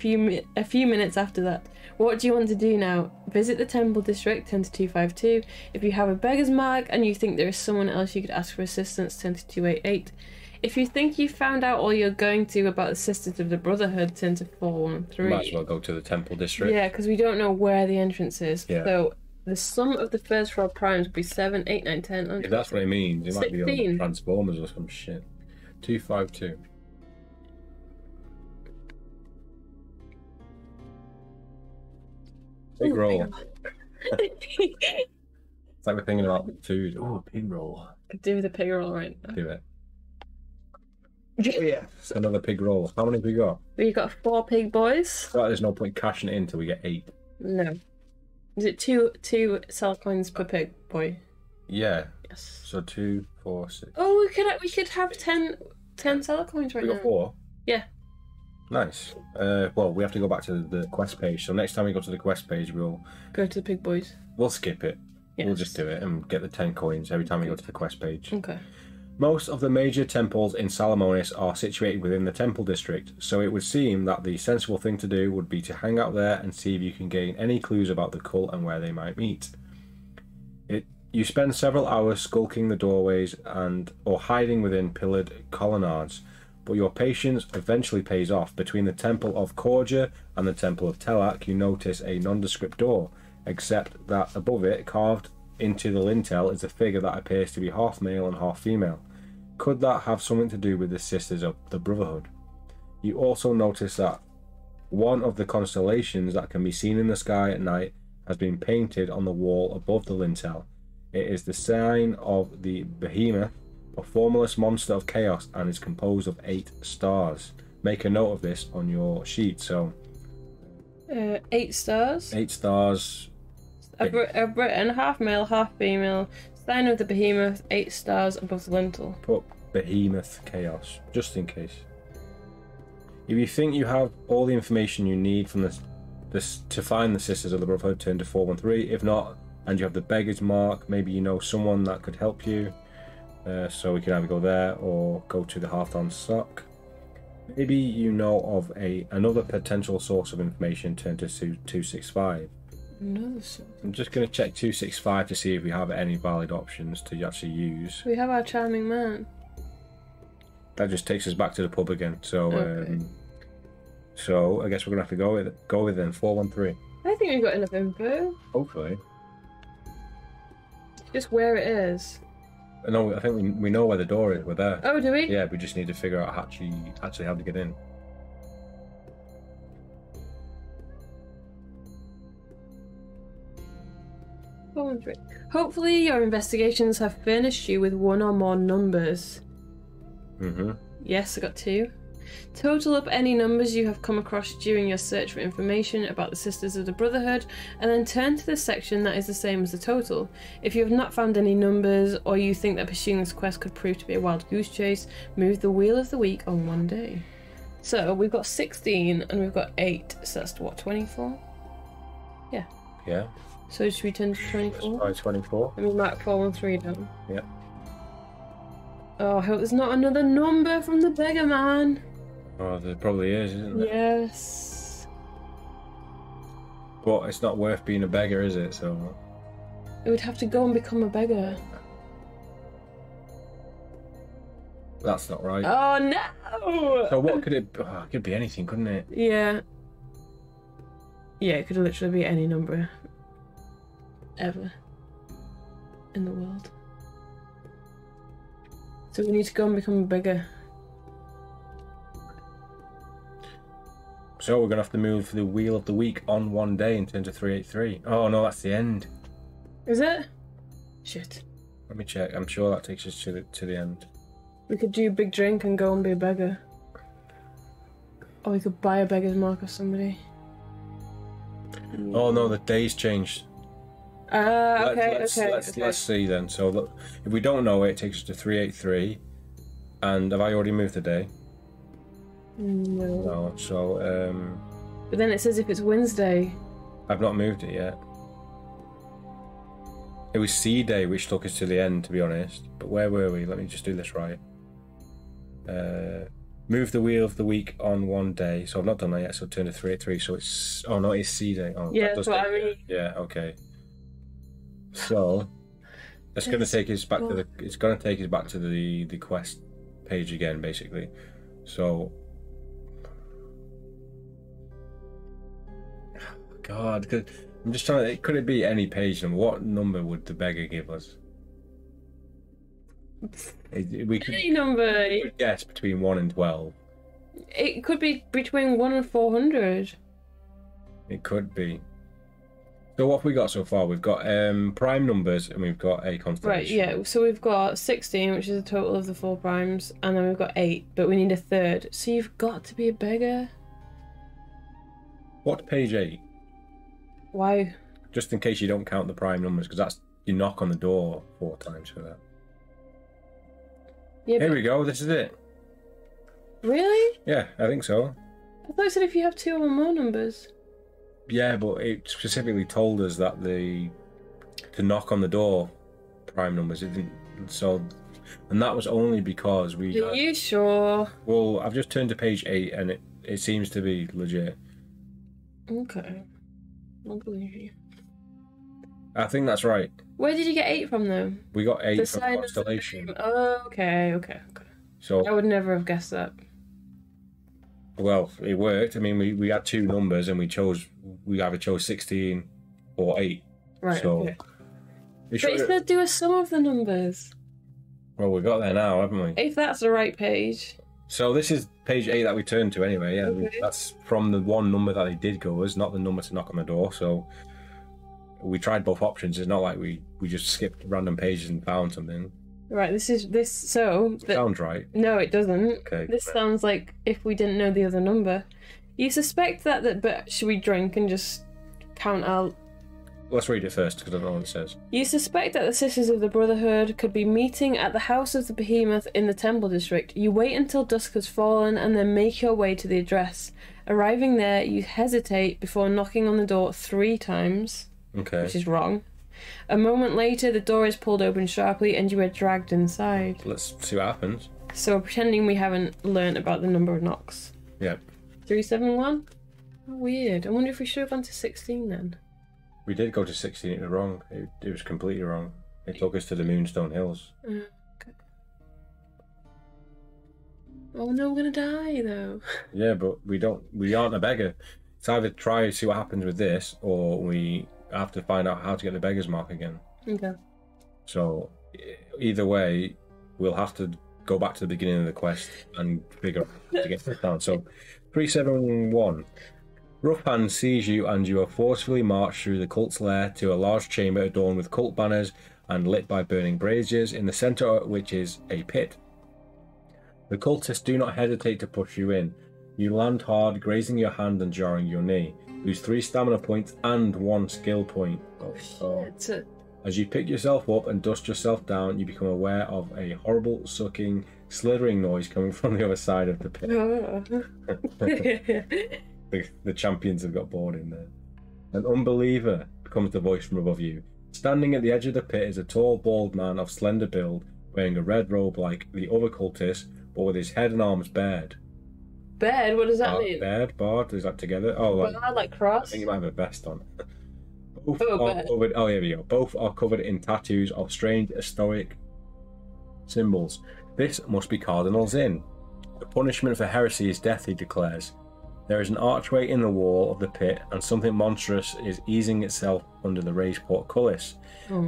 few minutes after that. What do you want to do now? Visit the temple district, 10-252. If you have a beggar's mark and you think there is someone else you could ask for assistance, 10-288. If you think you found out all you're going to about the Sisters of the Brotherhood, 10-413. Might as well go to the temple district. Yeah, because we don't know where the entrance is. Yeah. So the sum of the first 4 primes would be 7, 8, 9, 10, 11. Yeah, that's what it means. It might be 16. on Transformers or some shit. 252. Big Ooh, roll. pig- It's like we're thinking about food. Oh, pig roll. Could do the pig roll right now. Do it. Oh, yeah. It's another pig roll. How many have we got? But you've got 4 pig boys? Well, there's no point cashing it in until we get 8. No. Is it two cell coins per pig boy? Yeah. Yes. So 2, 4, 6. Oh, we could have 10 cell coins right We now. got 4? Yeah. Nice. Well, we have to go back to the quest page. So next time we go to the quest page, we'll Go to the pig boys. skip it. Yes. We'll just do it and get the 10 coins every time we go to the quest page. Okay. Most of the major temples in Salamonis are situated within the temple district, so it would seem that the sensible thing to do would be to hang out there and see if you can gain any clues about the cult and where they might meet. You spend several hours skulking the doorways or hiding within pillared colonnades, but your patience eventually pays off. Between the Temple of Korja and the Temple of Telak, you notice a nondescript door, except that above it, carved into the lintel, is a figure that appears to be half male and half female. Could that have something to do with the Sisters of the Brotherhood? You also notice that one of the constellations that can be seen in the sky at night has been painted on the wall above the lintel. It is the sign of the Behemoth, a formless monster of chaos, and is composed of 8 stars. Make a note of this on your sheet. So 8 stars. 8 stars. A Briton, half male, half female. Sign of the Behemoth, 8 stars above the lintel. Put Behemoth Chaos, just in case. If you think you have all the information you need from this to find the Sisters of the Brotherhood, turn to 413. If not, and you have the Beggar's Mark, maybe you know someone that could help you. So we can either go there or go to the Half-Done Sock. Maybe you know of another potential source of information, turn to 265. Another source. I'm just going to check 265 to see if we have any valid options to actually use. We have our charming man. That just takes us back to the pub again. So, Okay. So I guess we're gonna have to go with then 413. I think we've got enough info. Hopefully. Just where it is. No, I think we know where the door is. We're there. Oh, do we? Yeah, we just need to figure out actually how to get in. Hopefully your investigations have furnished you with 1 or more numbers. Mm-hmm. Yes, I got 2. Total up any numbers you have come across during your search for information about the Sisters of the Brotherhood, and then turn to the section that is the same as the total. If you have not found any numbers, or you think that pursuing this quest could prove to be a wild goose chase, move the wheel of the week on 1 day. So we've got 16 and we've got 8, so that's what, 24? Yeah. Yeah. So should we turn to 24? Try 24. Let me mark 413 down. Yeah. Oh, I hope there's not another number from the beggar man. Oh, there probably is, isn't there? Yes. But it's not worth being a beggar, is it? So It would have to go and become a beggar. that's not right. Oh no! So what could it? Oh, it could be anything, couldn't it? Yeah. Yeah, it could literally be any number ever in the world. So we need to go and become a beggar. So we're gonna have to move the wheel of the week on one day in terms of 383. Oh no, that's the end. Is it? Shit. Let me check. I'm sure that takes us to the end. We could do a big drink and go and be a beggar. Or we could buy a beggar's mark of somebody. Oh no, the days changed. Let's see then. So look, if we don't know it, it takes us to 383. And have I already moved the day? No. No. So But then it says if it's Wednesday. I've not moved it yet. It was C Day, which took us to the end, to be honest. But where were we? Let me just do this right. Move the wheel of the week on one day. So I've not done that yet. So turn to 383. So it's no, it's C Day. Oh, yeah, that's what I mean. Yeah. Okay. So it's going to take us back to the. It's going to take us back to the quest page again, basically. So. God, I'm just trying to. Could it be any page number? What number would the beggar give us? We could, Any number. we could guess between 1 and 12. It could be between 1 and 400. It could be. So what have we got so far? We've got prime numbers and we've got a constellation. Right, yeah. So we've got 16, which is the total of the 4 primes, and then we've got 8, but we need a third. So you've got to be a beggar. What's page 8? Why? Just in case you don't count the prime numbers, because that's you knock on the door 4 times for that. Yeah, Here we go. This is it. Really? Yeah, I think so. I thought it said if you have 2 or more numbers. Yeah, but it specifically told us that to knock on the door prime numbers. It didn't. So, and that was only because we. Are you sure? Well, I've just turned to page 8, and it seems to be legit. Okay. I'll believe you. I think that's right. Where did you get 8 from, though? We got 8 The from sign of the constellation. dream. Oh, okay. So I would never have guessed that. well, it worked. I mean, we had 2 numbers, and we either chose 16 or 8. Right. So Okay. it But it said do a sum of the numbers. well, we got there now, haven't we? If that's the right page. So this is page 8 that we turned to anyway. Yeah, Okay. that's from the one number that they did go as, not the number to knock on the door. So we tried both options. It's not like we just skipped random pages and found something. Right. This. So. Sounds right. No, it doesn't. Okay. This sounds like if we didn't know the other number. You suspect that, but should we drink and just count out? Let's read it first because I don't know what it says. You suspect that the Sisters of the Brotherhood could be meeting at the house of the Behemoth in the Temple District. You wait until dusk has fallen and then make your way to the address. Arriving there, you hesitate before knocking on the door 3 times, Okay. which is wrong. A moment later, the door is pulled open sharply and you are dragged inside. Let's see what happens. So we're pretending we haven't learnt about the number of knocks. Yeah. 371? How weird. I wonder if we should have gone to 16 then. We did go to 16. It was wrong. It was completely wrong. It took us to the Moonstone Hills. Okay. Oh no, we're gonna die though. Yeah, but we aren't a beggar. It's either try to see what happens with this, or we have to find out how to get the beggar's mark again. Okay. So either way, we'll have to go back to the beginning of the quest and figure out how to get this down. So 371. Rough Hand sees you and you are forcefully marched through the cult's lair to a large chamber adorned with cult banners and lit by burning braziers, in the centre of which is a pit. The cultists do not hesitate to push you in. You land hard, grazing your hand and jarring your knee. Lose 3 stamina points and 1 skill point. Shit. As you pick yourself up and dust yourself down, you become aware of a horrible, sucking, slithering noise coming from the other side of the pit. The champions have got bored in there. An unbeliever, comes the voice from above you. Standing at the edge of the pit is a tall, bald man of slender build, wearing a red robe like the other cultists, but with his head and arms bared. bed. What does that mean? Bed, board, is that together? Oh, Like I cross? think you might have a vest on. Both Oh, are covered. Oh, here we go. Both are covered in tattoos of strange stoic symbols. This must be Cardinal's Inn. The punishment for heresy is death, he declares. There is an archway in the wall of the pit, and something monstrous is easing itself under the raised portcullis.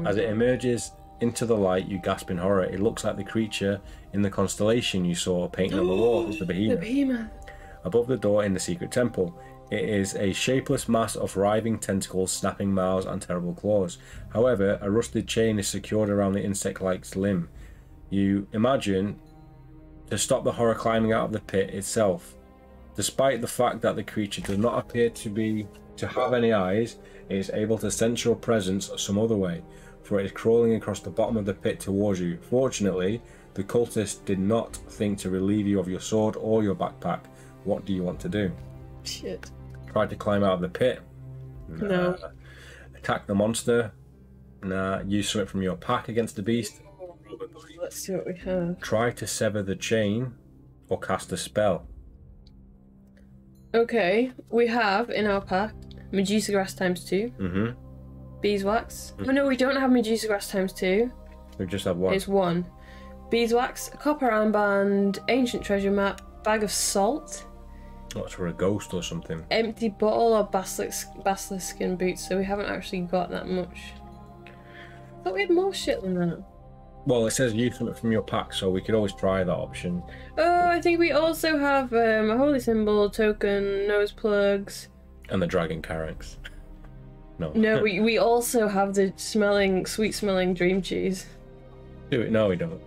As it emerges into the light, you gasp in horror. It looks like the creature in the constellation you saw painted on the wall. It's the behemoth. The behemoth. Above the door in the secret temple. It is a shapeless mass of writhing tentacles, snapping mouths, and terrible claws. However, a rusted chain is secured around the insect-like limb. You imagine to stop the horror climbing out of the pit itself. Despite the fact that the creature does not appear to have any eyes, it is able to sense your presence some other way, for it is crawling across the bottom of the pit towards you. Fortunately, the cultist did not think to relieve you of your sword or your backpack. What do you want to do? Shit. Try to climb out of the pit? Nah. No. Attack the monster? Nah. Use something from your pack against the beast? Let's see what we have. Try to sever the chain or cast a spell. Okay, we have in our pack Medusa Grass ×2. Mm-hmm. Beeswax. Oh no, we don't have Medusa Grass ×2. We just have one. It's one. Beeswax, copper armband, ancient treasure map, bag of salt, What's for a ghost or something? empty bottle, or basilisk skin boots. So we haven't actually got that much. I thought we had more shit than that. Well, it says use something from your pack, so we could always try that option. Oh, I think we also have a holy symbol, token, nose plugs. And the dragon carrots. No. No, we also have the sweet smelling dream cheese. Do it. No, we don't.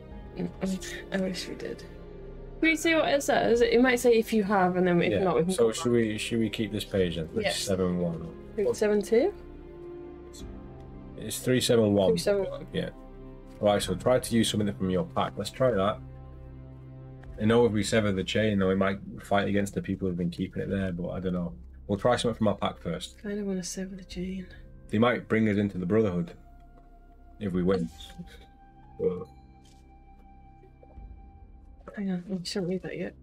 I wish we did. Can we see what it says? It might say if you have, and then if not, we can. So should we keep this page then? Yes. 371. 372? It's 371. 371. Yeah. Right. So try to use something from your pack. Let's try that. I know if we sever the chain, though, we might fight against the people who've been keeping it there, but I don't know. We'll try something from our pack first. Kind of want to sever the chain. They might bring us into the Brotherhood if we win. Hang on, I shouldn't read that yet.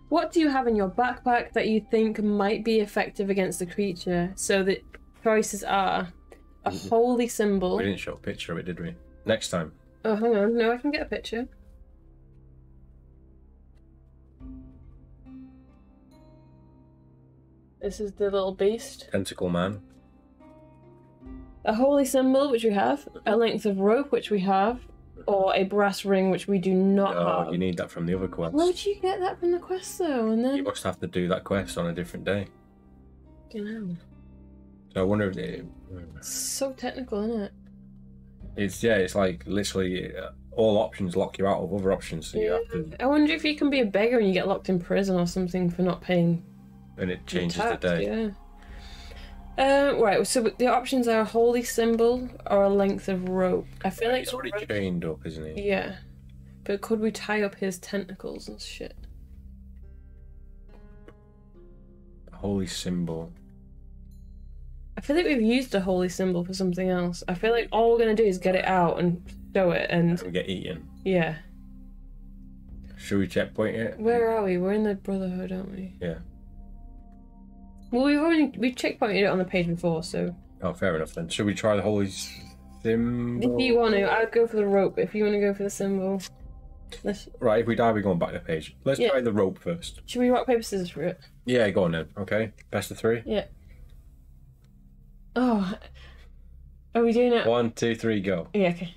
What do you have in your backpack that you think might be effective against the creature? So the choices are a holy symbol. We didn't show a picture of it, did we? Next time. Oh, hang on. No, I can get a picture. This is the little beast. Tentacle Man. A holy symbol, which we have. A length of rope, which we have. Or a brass ring, which we do not Oh, have. you need that from the other quest. Where'd you get that from the quest, though? And then... You must have to do that quest on a different day. You know. So I wonder if it... It's so technical, isn't it? It's like literally all options lock you out of other options. So you have to... I wonder if you can be a beggar and you get locked in prison or something for not paying. And it changes tax, the day. Yeah. Right, so the options are a holy symbol or a length of rope. I feel like He's already chained up, isn't he? yeah, but could we tie up his tentacles and shit? Holy symbol. I feel like we've used a holy symbol for something else. I feel like all we're gonna do is get it out and show it, and We get eaten. yeah. Should we checkpoint it? Where are we? We're in the Brotherhood, aren't we? Yeah. Well, we've checkpointed it on the page before, so Oh, fair enough then. Should we try the holy symbol? if you want to, I'd go for the rope. If you want to go for the symbol, Right, if we die, we're going back to the page. Let's Yeah. try the rope first. should we rock paper scissors for it? Yeah, go on then. Okay. Best of three. Yeah. Oh, are we doing it? 1, 2, 3, go. Yeah. Okay.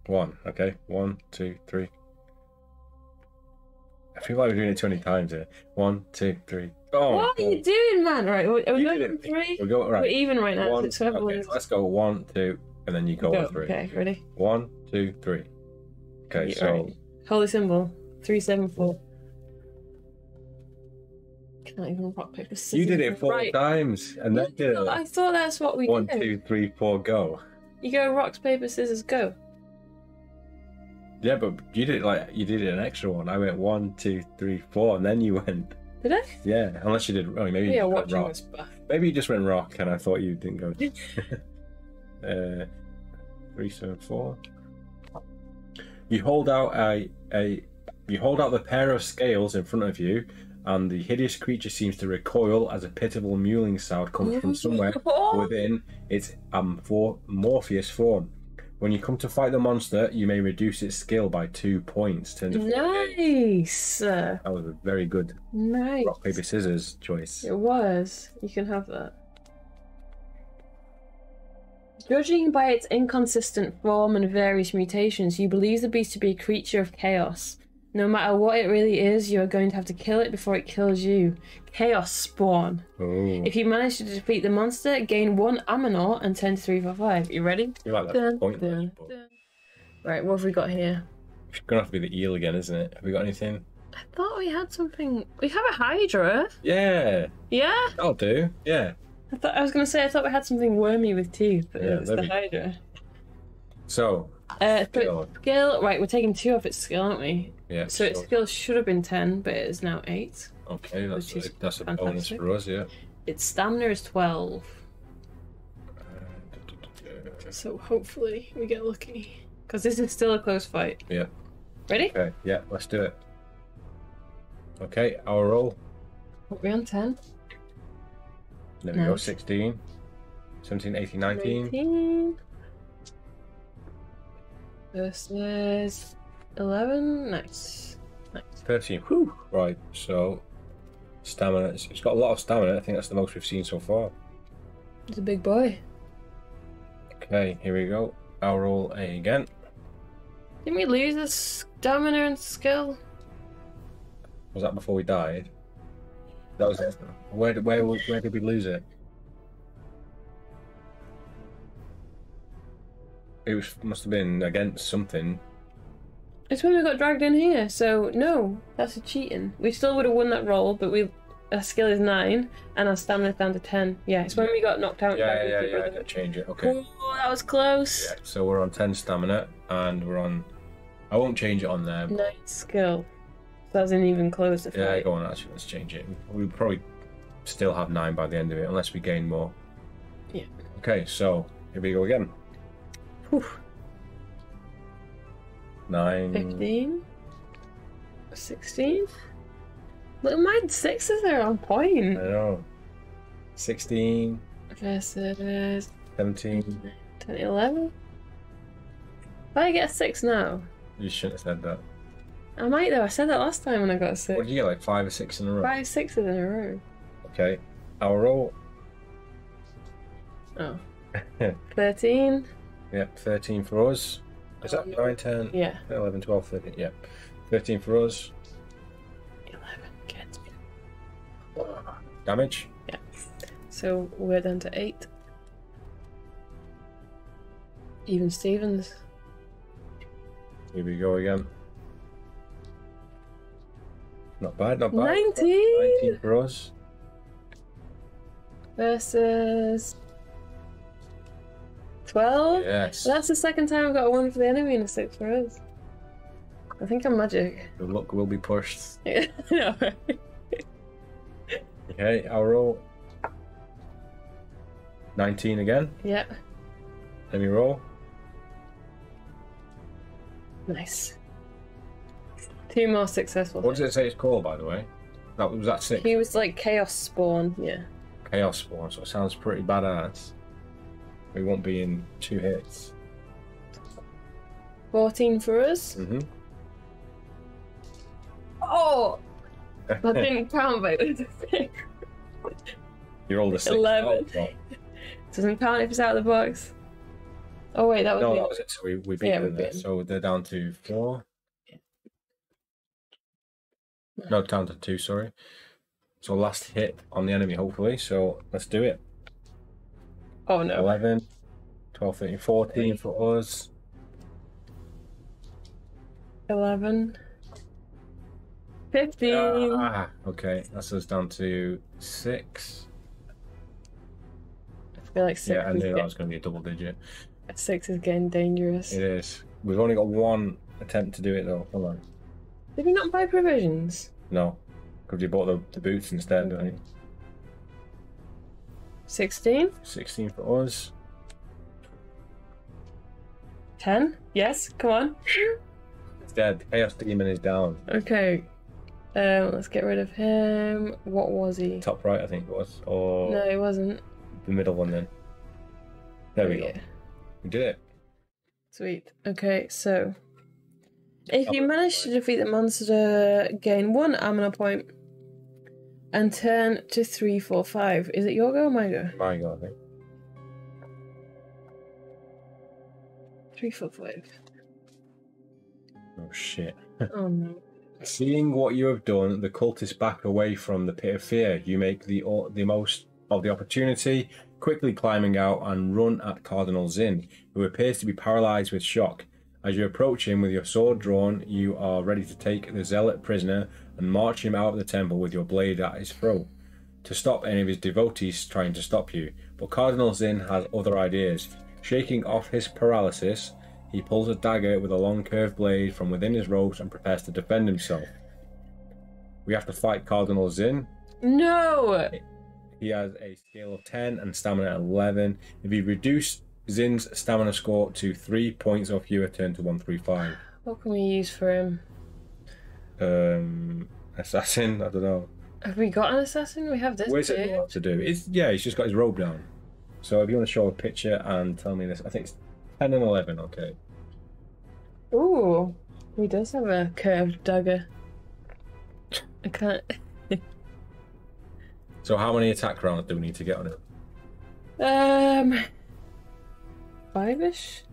1. Okay. 1, 2, 3. I feel like we're doing it 20 times here. 1, 2, 3. Oh, What are you doing, man? Right, are we You going did for it. three? We'll go right. We're even right now. One, So whoever okay, wins. let's go 1, 2, and then you go Go. on 3. Okay, ready? 1, 2, 3. Okay, Yeah, so right. Holy symbol 374. Can't even rock paper scissors. you did it 4 right. times, and then did I it. thought that's what we 1, do. 2, 3, 4, go. You go rock paper scissors go. Yeah, but you did it an extra one. I went 1, 2, 3, 4, and then you went. Did I? Yeah, unless you did. Oh, maybe you Yeah, just went watching rock. this back. Maybe you just went rock, and I thought you didn't go. 3, 7, 4. You hold out a You hold out the pair of scales in front of you, and the hideous creature seems to recoil as a pitiful mewling sound comes from somewhere within its amorphous form. When you come to fight the monster, you may reduce its skill by 2 points. Nice. That was a very good rock, paper, scissors choice. It was. You can have that. Judging by its inconsistent form and various mutations, you believe the beast to be a creature of chaos. No matter what it really is, you are going to have to kill it before it kills you. Chaos Spawn. Ooh. If you manage to defeat the monster, gain 1 Aminor and turn to 3 for 5. You ready? You like that point? Right, what have we got here? It's gonna have to be the eel again, isn't it? Have we got anything? I thought we had something. We have a Hydra. Yeah. Yeah? That'll do. Yeah. I was gonna say I thought we had something wormy with teeth, but it's the Hydra. So. Skill. Right, we're taking 2 off its skill, aren't we? Yeah. So its skill should have been 10, but it is now 8. Okay, that's a bonus for us, yeah. Its stamina is 12. So hopefully we get lucky. Because this is still a close fight. Yeah. Ready? Okay, yeah, let's do it. Okay, our roll. Are we on 10? There we go, 16, 17, 18, 19. Versus 11. Nice. 13. Whew. Right, so stamina. It's got a lot of stamina. I think that's the most we've seen so far. It's a big boy. Okay, here we go. I'll roll A again. Didn't we lose the stamina and skill? Was that before we died? That was it. Where did we lose it? It must have been against something. It's when we got dragged in here, so no, that's a cheating. We still would have won that roll, but our skill is 9 and our stamina is down to 10. Yeah, it's when we got knocked out. Yeah, I gotta change it. Okay. Oh, that was close. Yeah, so we're on 10 stamina and we're on. I won't change it on there. 9 skill. So that's an even closer fight. Yeah, go on. Actually, let's change it. We'll probably still have 9 by the end of it, unless we gain more. Yeah. Okay, so here we go again. Whew. 9. 15. 16. Look, my 6s are on point. I know. 16. Versus 17. 10, 11. If I get a 6 now. You shouldn't have said that. I might though. I said that last time when I got a 6. What did you get, like 5 or 6 in a row? 5 6s in a row. Okay. Our roll. Oh. 13. Yep, 13 for us. Is that 9, 10? Yeah. 11, 12, 13. Yep. 13 for us. 11 gets me. Damage? Yeah. So we're down to 8. Even Stevens. Here we go again. Not bad, not bad. 19! 19 for us. Versus 12? Yes. That's the second time I've got a 1 for the enemy and a 6 for us. I think I'm magic. The luck will be pushed. Yeah, I know, right? Okay, I'll roll. 19 again. Yeah. Let me roll. Nice. 2 more successful. What does it say it's called, by the way? Was that 6? He was like Chaos Spawn, yeah. Chaos Spawn, so it sounds pretty badass. We won't be in 2 hits. 14 for us. Mm-hmm. Oh! That didn't count, but it was a 6. You rolled a 6. 11. Oh, well. Doesn't count if it's out of the box. Oh wait, that was that was it. So we beat them there. So they're down to 4. No, down to 2, sorry. So last hit on the enemy, hopefully. So let's do it. Oh no. 11, 12, 13, 14 for us. 11. 15. Okay, that's us down to 6. I feel like 6 Yeah, I knew that was going to be a double digit. 6 is getting dangerous. It is. We've only got 1 attempt to do it though. Hold on. Did we not buy provisions? No, because you bought the boots instead, don't you? 16? 16 for us. 10? Yes, come on. dead. Chaos Demon is down. Okay. Let's get rid of him. What was he? Top right, I think it was. Or No, he wasn't. the middle one then. There we go. Yeah. We did it. Sweet. Okay, so if you manage to defeat the monster, gain 1 Amina point and turn to 3, 4, 5. Is it your go or my go? My God, I think. 3, 4, 5. Oh shit. Oh no. Seeing what you have done, the cultists back away from the pit of fear. You make the most of the opportunity, quickly climbing out and run at Cardinal Zin, who appears to be paralyzed with shock. As you approach him with your sword drawn, you are ready to take the zealot prisoner and march him out of the temple with your blade at his throat, to stop any of his devotees trying to stop you. But Cardinal Zin has other ideas. Shaking off his paralysis, he pulls a dagger with a long curved blade from within his robes and prepares to defend himself. We have to fight Cardinal Zin. No! He has a scale of 10 and stamina 11. If you reduce Zin's stamina score to 3 points or fewer, turn to 135. What can we use for him? Assassin? I don't know. Have we got an assassin? We have this. What is it what to do? Yeah, he's just got his robe down. So if you want to show a picture and tell me this, I think it's 10 and 11, okay. Ooh, he does have a curved dagger. I can't. So how many attack rounds do we need to get on it? 5-ish?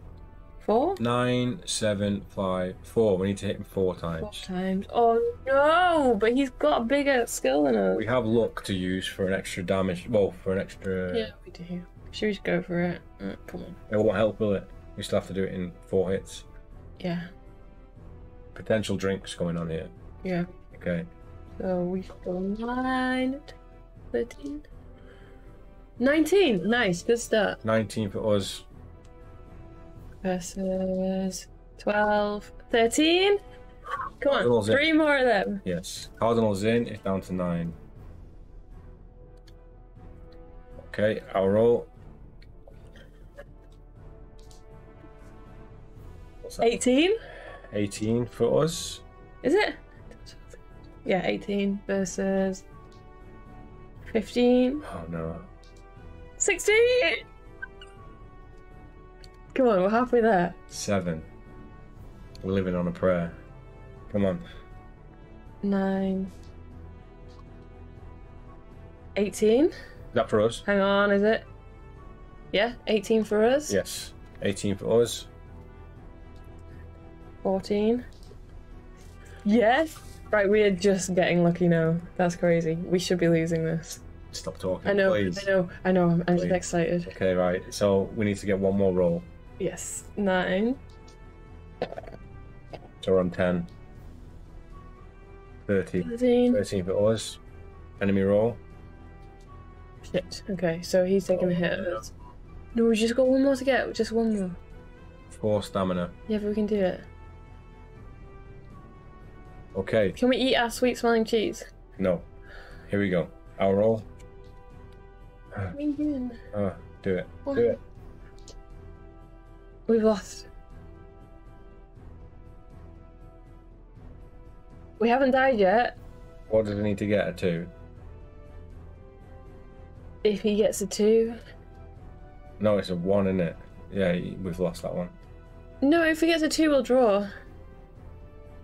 4? 9, 7, 5, 4. We need to hit him 4 times. 4 times. Oh no! But he's got a bigger skill than us. We have luck to use for an extra damage. Well, for an extra. Yeah, we do. Should we just go for it? Come on. It won't help, will it? We still have to do it in 4 hits. Yeah. Potential drinks going on here. Yeah. Okay. So we've done 9, 13, 19. Nice, good start. 19 for us. Versus 12, 13. Come on, Cardinal Zin. 3 more of them. Yes. Cardinal Zin is down to 9. Okay, I'll roll. What's that? 18. 18 for us. Is it? Yeah, 18 versus 15. Oh no. 16. Come on, we're halfway there. 7. We're living on a prayer. Come on. 9. 18. Is that for us? Hang on, is it? Yeah, 18 for us. Yes. 18 for us. 14. Yes. Right, we are just getting lucky now. That's crazy. We should be losing this. Stop talking, I know, please. I know. I'm just Please. excited. Okay, right. So we need to get one more roll. Yes. 9. So we're on 10. 30. 13. 13 for us. Enemy roll. Shit. Okay, so he's taking a hit. No, we just got one more to get. Just one more. 4 stamina. Yeah, but we can do it. Okay. Can we eat our sweet smelling cheese? No. Here we go. I'll roll. What are you doing? Do it. What? Do it. We've lost. We haven't died yet. What does it need to get? A 2? If he gets a 2. No, it's a 1, isn't it? Yeah, we've lost that one. No, if he gets a 2, we'll draw.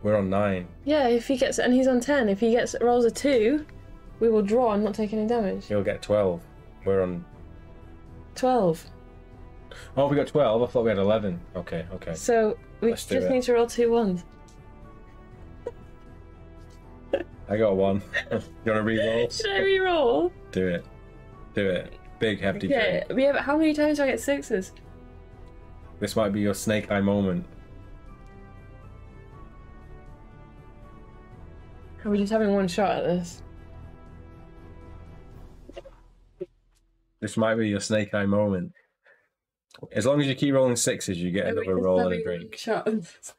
We're on 9. Yeah, if he gets, and he's on 10. If he rolls a 2, we will draw and not take any damage. He'll get 12. We're on 12. Oh, we got 12. I thought we had 11. Okay. So we Let's do just it. need to roll 2 1s. I got a 1. You want to re-roll? Should I re-roll? Do it. Big hefty Okay. drink. Yeah, but how many times do I get 6s? This might be your snake eye moment. Are we just having one shot at this? This might be your snake eye moment. As long as you keep rolling 6s, you get Are we another just roll and a having drink. one shot at this?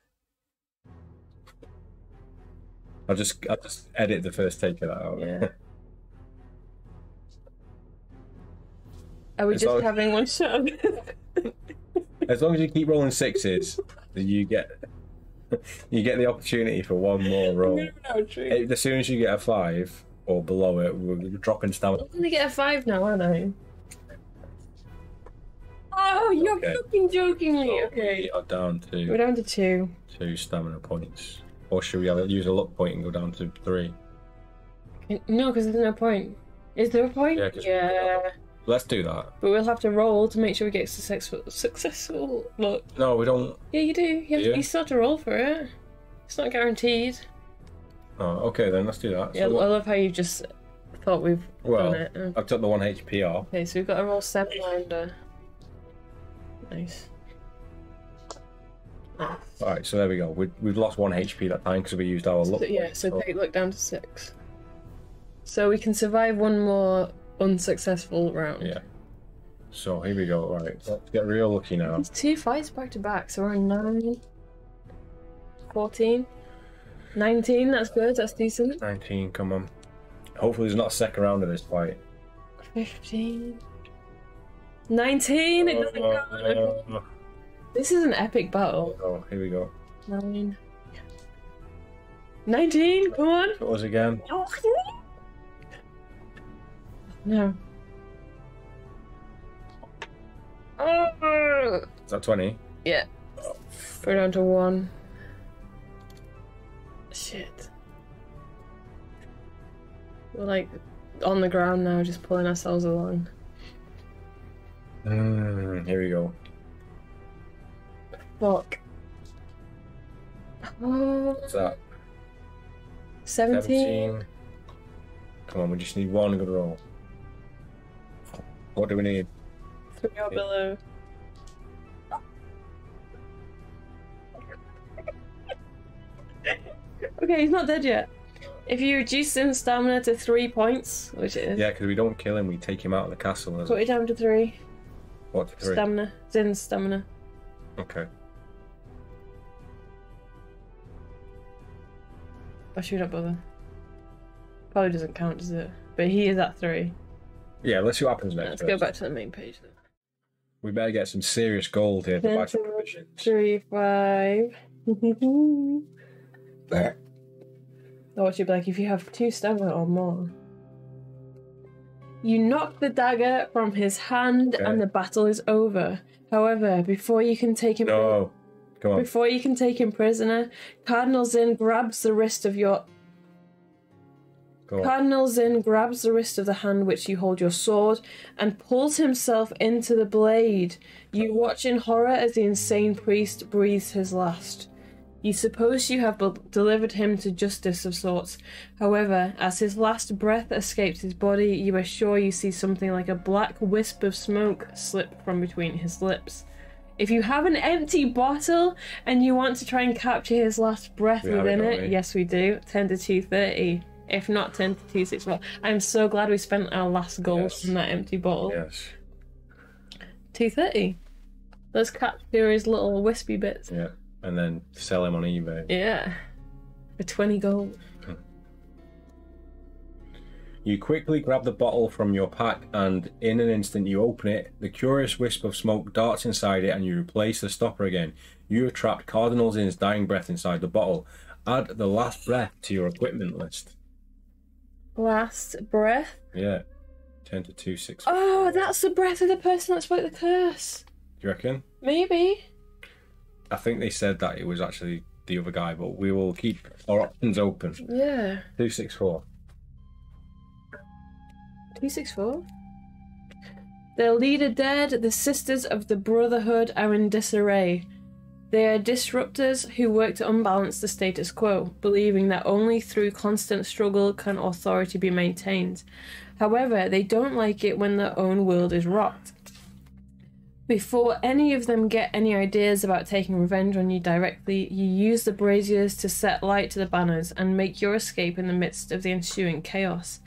I'll just edit the first take of that out. Yeah. Are we As just long- having one shot at this? As long as you keep rolling 6s, then you get You get the opportunity for one more roll. No, true. As soon as you get a 5 or below it, we're dropping stamina. I'm gonna get a 5 now, aren't I? Oh, you're fucking joking me. So Okay. we are down to... We're down to 2. 2 stamina points. Or should we use a luck point and go down to 3? No, because there's no point. Is there a point? Yeah. Let's do that. But we'll have to roll to make sure we get successful luck. No, we don't. Yeah, you do. You still have to roll for it. It's not guaranteed. Oh, okay then, let's do that. Yeah, So I love how you just thought we've done it. I've took the 1 HP off. Okay, so we've got to roll 7 under. Nice. Alright, so there we go. We've lost 1 HP that time because we used our luck. So take luck down to 6. So we can survive one more unsuccessful round. Yeah. So here we go. Right, let's get real lucky now. It's 2 fights back to back, so we're on 9, 14, 19. That's good. That's decent. 19, come on. Hopefully there's not a second round of this fight. 15, 19. It doesn't count. This is an epic battle. Oh, here we go. 9, 19. Come on. It was again. No. Oh. Is that 20? Yeah. We're down to 1. Shit. We're like on the ground now, just pulling ourselves along. Here we go. Fuck. Oh. What's that? 17. Come on, we just need one good roll. What do we need? 3 or below. Okay, he's not dead yet. If you reduce his stamina to 3 points, which it is. Yeah, because we don't kill him, we take him out of the castle. Put it down to 3. What, to 3? Stamina. Zin's stamina. Okay. Or should we not bother? Probably doesn't count, does it? But he is at 3. Yeah, let's see what happens next. Let's go back to the main page then. We better get some serious gold here to buy some 10, provisions. 3, 5. Or what you'd be like if you have 2 stamina or more. You knock the dagger from his hand and the battle is over. However, before you can take him Before you can take him prisoner, Cardinal Zin grabs the wrist of your Cardinal Zin grabs the wrist of the hand which you hold your sword and pulls himself into the blade. You watch in horror as the insane priest breathes his last. You suppose you have delivered him to justice of sorts. However, as his last breath escapes his body, you are sure you see something like a black wisp of smoke slip from between his lips. If you have an empty bottle and you want to try and capture his last breath within it, yes we do, 10 to 230. If not 10 to 264. I'm so glad we spent our last gold from that empty bottle. Yes. 230. Let's capture his little wispy bits. Yeah. And then sell him on eBay. Yeah. For 20 gold. You quickly grab the bottle from your pack and in an instant you open it. The curious wisp of smoke darts inside it and you replace the stopper again. You have trapped Cardinal Zin's dying breath inside the bottle. Add the last breath to your equipment list. Last breath? Yeah. 10 to 264. Oh, that's the breath of the person that spoke the curse. Do you reckon? Maybe. I think they said that it was actually the other guy, but we will keep our options open. Yeah. 264. 264? Their leader dead, the sisters of the Brotherhood are in disarray. They are disruptors who work to unbalance the status quo, believing that only through constant struggle can authority be maintained. However, they don't like it when their own world is rocked. Before any of them get any ideas about taking revenge on you directly, you use the braziers to set light to the banners and make your escape in the midst of the ensuing chaos.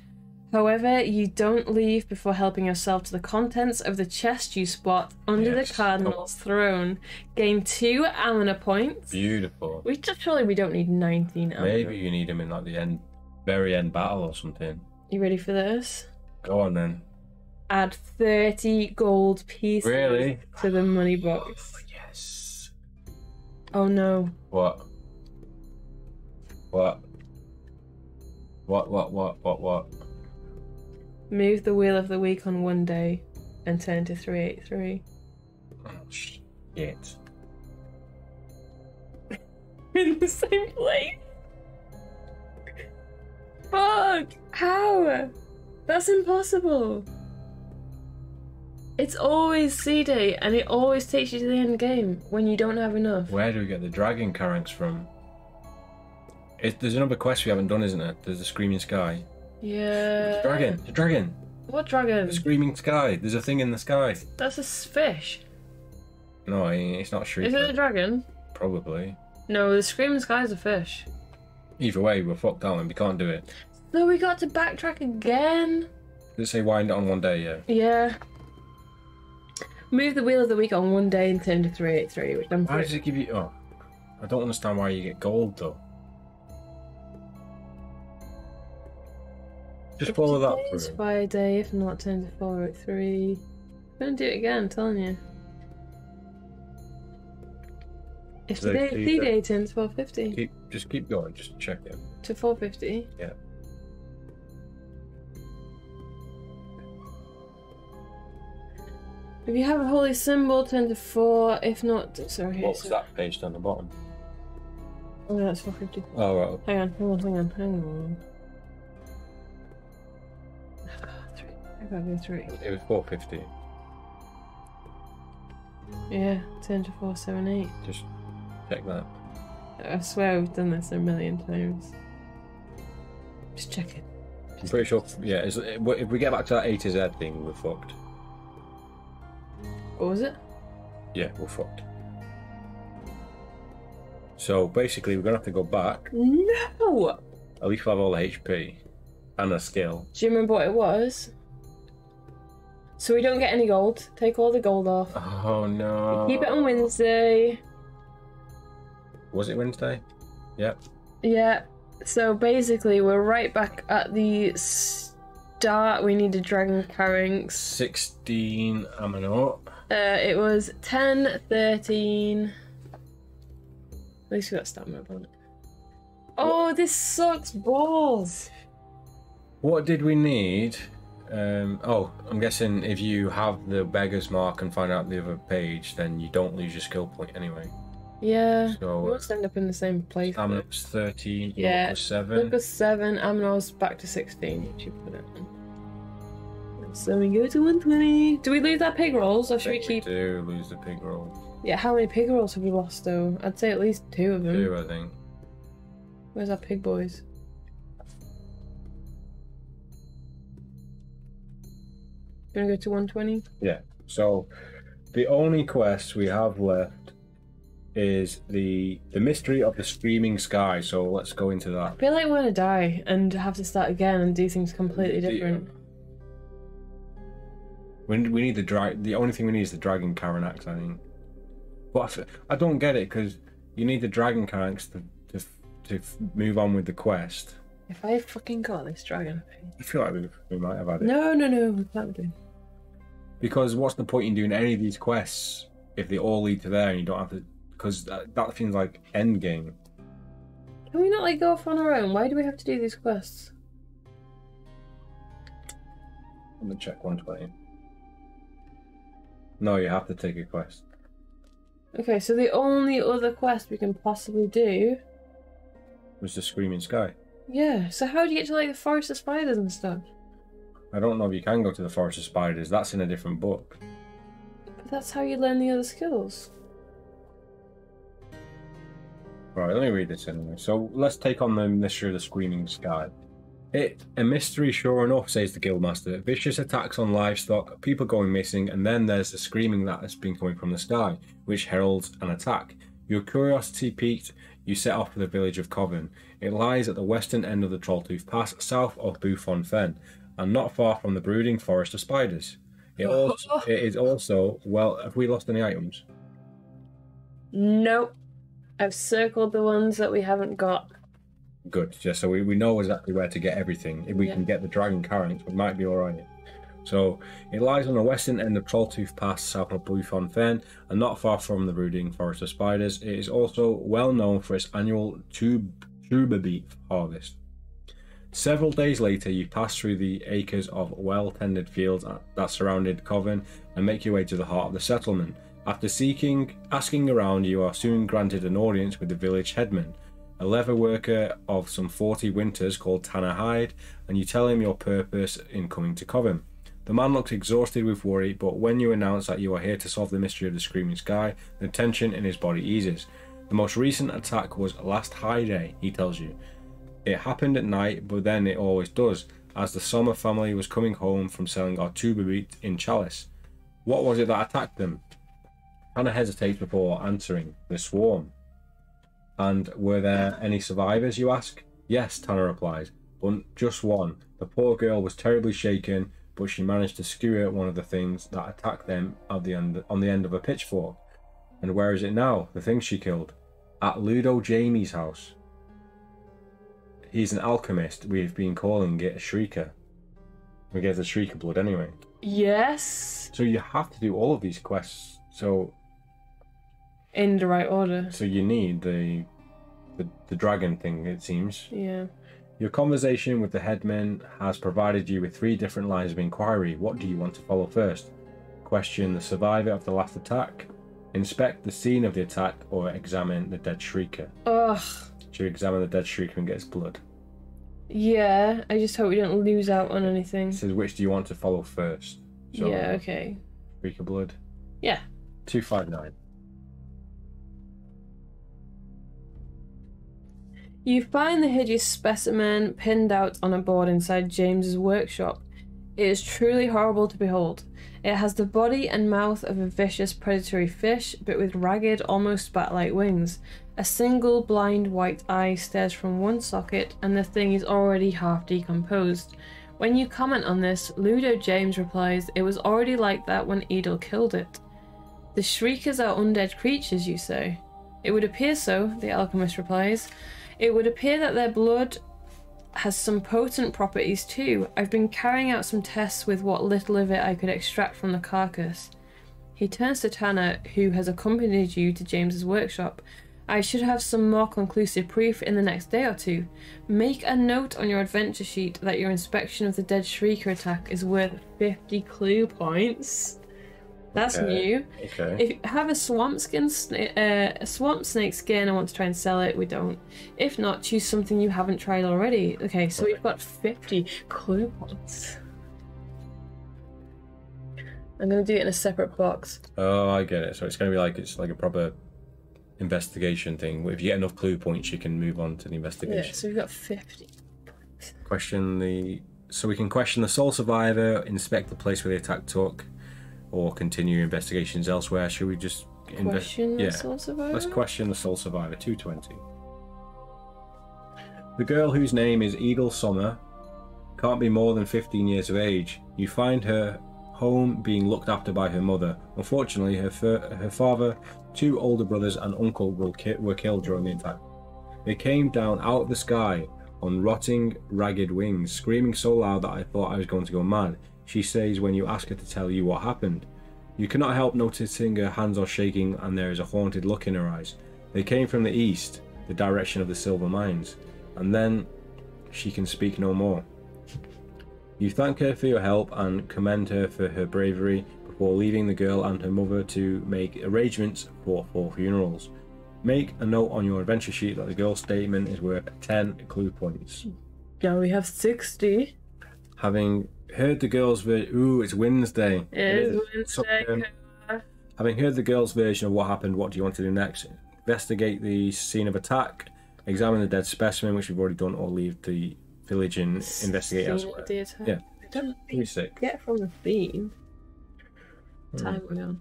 However, you don't leave before helping yourself to the contents of the chest you spot under the Cardinal's throne. Gain 2 Amina points. Beautiful. Surely we don't need 19 Amina. Maybe you need them in like the very end battle or something. You ready for this? Go on then. Add 30 gold pieces to the money box. Oh, yes. Oh no. What? What? What? Move the wheel of the week on one day and turn to 383. Oh, shit. In the same place? Fuck! How? That's impossible. It's always C Day, and it always takes you to the end game when you don't have enough. Where do we get the dragon carranks from? There's another quest we haven't done, isn't it? There's the Screaming Sky. Yeah. The dragon! What dragon? The Screaming Sky. There's a thing in the sky. That's a fish. No, it's not Shrieker. Is it a dragon? Probably. No, the Screaming Sky is a fish. Either way, we're fucked, aren't we? We can't do it. So we got to backtrack again? Does it say wind it on one day, yeah? Yeah. Move the wheel of the week on one day and turn to 383, which I'm Why does it give you... Oh, I don't understand why you get gold, though. Just follow that through. By a day, if not, turn to 483. I'm gonna do it again, I'm telling you. If So today see D-Day turns 450 Just keep going, just check it. to 450. Yeah. If you have a holy symbol, turn to 4. If not, sorry. What's that page down the bottom? Oh, no, it's 450. Oh, right. Hang on. I gotta go through. It was 450. Yeah, turn to 478. Just check that. I swear we've done this a million times. Just check it. I'm pretty sure, yeah, if we get back to that A to Z thing, we're fucked. What was it? Yeah, we're fucked. So basically, we're gonna have to go back. No! At least we'll have all the HP and a skill. Do you remember what it was? So we don't get any gold. Take all the gold off. Oh no. Keep it on Wednesday. Was it Wednesday? Yep. Yeah. So basically, we're right back at the start. We need a dragon carrying. 16 amino. It was 10, 13. At least we got stamina on it. Oh, this sucks balls. What did we need? Oh, I'm guessing if you have the beggar's mark and find out the other page, then you don't lose your skill point anyway. Yeah. So we must end up in the same place. Stamina's 13, Yeah. Lucas 7. Lucas 7, Aminor's back to 16, which you put it on. So we go to 120. Do we lose our pig rolls, or should we keep? We do lose the pig rolls. Yeah, how many pig rolls have we lost though? I'd say at least 2 of them. 2, I think. Where's our pig boys? Gonna go to 120? Yeah. So the only quest we have left is the mystery of the Screaming Sky. So let's go into that. I feel like we're gonna die and have to start again and do things completely different. We need the only thing we need is the dragon Caranax, I think. But I don't get it, because you need the dragon Caranax to move on with the quest. If I fucking got this dragon, I feel like we might have had it. No, we can't do. Because what's the point in doing any of these quests if they all lead to there and you don't have to? Because that seems like end game. Can we not like go off on our own? Why do we have to do these quests? I'm gonna check 120. No, you have to take a quest. Okay, so the only other quest we can possibly do Was the Screaming Sky. Yeah, so how do you get to like the Forest of Spiders and stuff? I don't know if you can go to the Forest of Spiders. That's in a different book. But that's how you learn the other skills. Right, let me read this anyway. So let's take on the mystery of the Screaming Sky. A mystery sure enough, says the Guildmaster. Vicious attacks on livestock, people going missing, and then there's the screaming that has been coming from the sky, which heralds an attack. Your curiosity piqued, you set off for the village of Coven. It lies at the western end of the Trolltooth Pass, south of Bouffon Fen, and not far from the brooding Forest of Spiders. It is also, well, have we lost any items? Nope. I've circled the ones that we haven't got. Good, just so we know exactly where to get everything. If we can get the Dragon Carrot, we might be alright. So, it lies on the western end of Trolltooth Pass, south of Bouffon Fen, and not far from the brooding Forest of Spiders. It is also well known for its annual two tuber beet harvest. Several days later, you pass through the acres of well-tended fields that surrounded Coven and make your way to the heart of the settlement. After asking around, you are soon granted an audience with the village headman, a leather worker of some 40 winters called Tanner Hyde, and you tell him your purpose in coming to Coven. The man looks exhausted with worry, but when you announce that you are here to solve the mystery of the Screaming Sky, the tension in his body eases. The most recent attack was last High Day, he tells you. It happened at night, but then it always does, as the Sommer family was coming home from selling our tuber beet in Chalice. What was it that attacked them? Tanner hesitates before answering. The swarm. And were there any survivors, you ask? Yes, Tanner replies, but just one. The poor girl was terribly shaken, but she managed to skewer one of the things that attacked them on the end of a pitchfork. And where is it now, the thing she killed? At Ludo Jamie's house. He's an alchemist. We've been calling it a shrieker. We gave the shrieker blood anyway. Yes. So you have to do all of these quests. So in the right order. So you need the dragon thing, it seems. Yeah. Your conversation with the headman has provided you with 3 different lines of inquiry. What do you want to follow first? Question the survivor of the last attack, inspect the scene of the attack, or examine the dead shrieker. Ugh. Should we examine the dead shrieker and get his blood? Yeah, I just hope we don't lose out on anything. It says which do you want to follow first? So, yeah, okay. Shrieker blood? Yeah. 259. You find the hideous specimen pinned out on a board inside James's workshop. It is truly horrible to behold. It has the body and mouth of a vicious predatory fish, but with ragged, almost bat-like wings. A single blind white eye stares from one socket, and the thing is already half decomposed. When you comment on this, Ludo James replies, "It was already like that when Edel killed it." The shriekers are undead creatures, you say? It would appear so, the alchemist replies. It would appear that their blood has some potent properties too. I've been carrying out some tests with what little of it I could extract from the carcass. He turns to Tanner, who has accompanied you to James's workshop. I should have some more conclusive proof in the next day or two. Make a note on your adventure sheet that your inspection of the dead shrieker attack is worth 50 clue points. That's new. Okay. If you have a swamp snake skin and want to try and sell it, we don't. If not, choose something you haven't tried already. Okay, so we've got 50 clue points. I'm going to do it in a separate box. Oh, I get it. So it's going to be like, it's like a proper investigation thing. If you get enough clue points, you can move on to the investigation. Yeah, so we've got 50 points. So we can question the sole survivor, inspect the place where the attack took, or continue investigations elsewhere. Should we just question the sole survivor? Let's question the sole survivor. 220. The girl whose name is Edel Sommer can't be more than 15 years of age. You find her home being looked after by her mother. Unfortunately, her father, 2 older brothers and uncle were killed during the attack. They came down out of the sky on rotting, ragged wings, screaming so loud that I thought I was going to go mad. She says when you ask her to tell you what happened. You cannot help noticing her hands are shaking and there is a haunted look in her eyes. They came from the east, the direction of the silver mines. And then she can speak no more. You thank her for your help and commend her for her bravery before leaving the girl and her mother to make arrangements for 4 funerals. Make a note on your adventure sheet that the girl's statement is worth 10 clue points. Now we have 60. Having heard the girl's version... Ooh, it's Wednesday. It is Wednesday. Having heard the girl's version of what happened, what do you want to do next? Investigate the scene of attack, examine the dead specimen, which we've already done, or leave the village and investigate elsewhere. Yeah. I don't 36. get from the theme. Time we're on.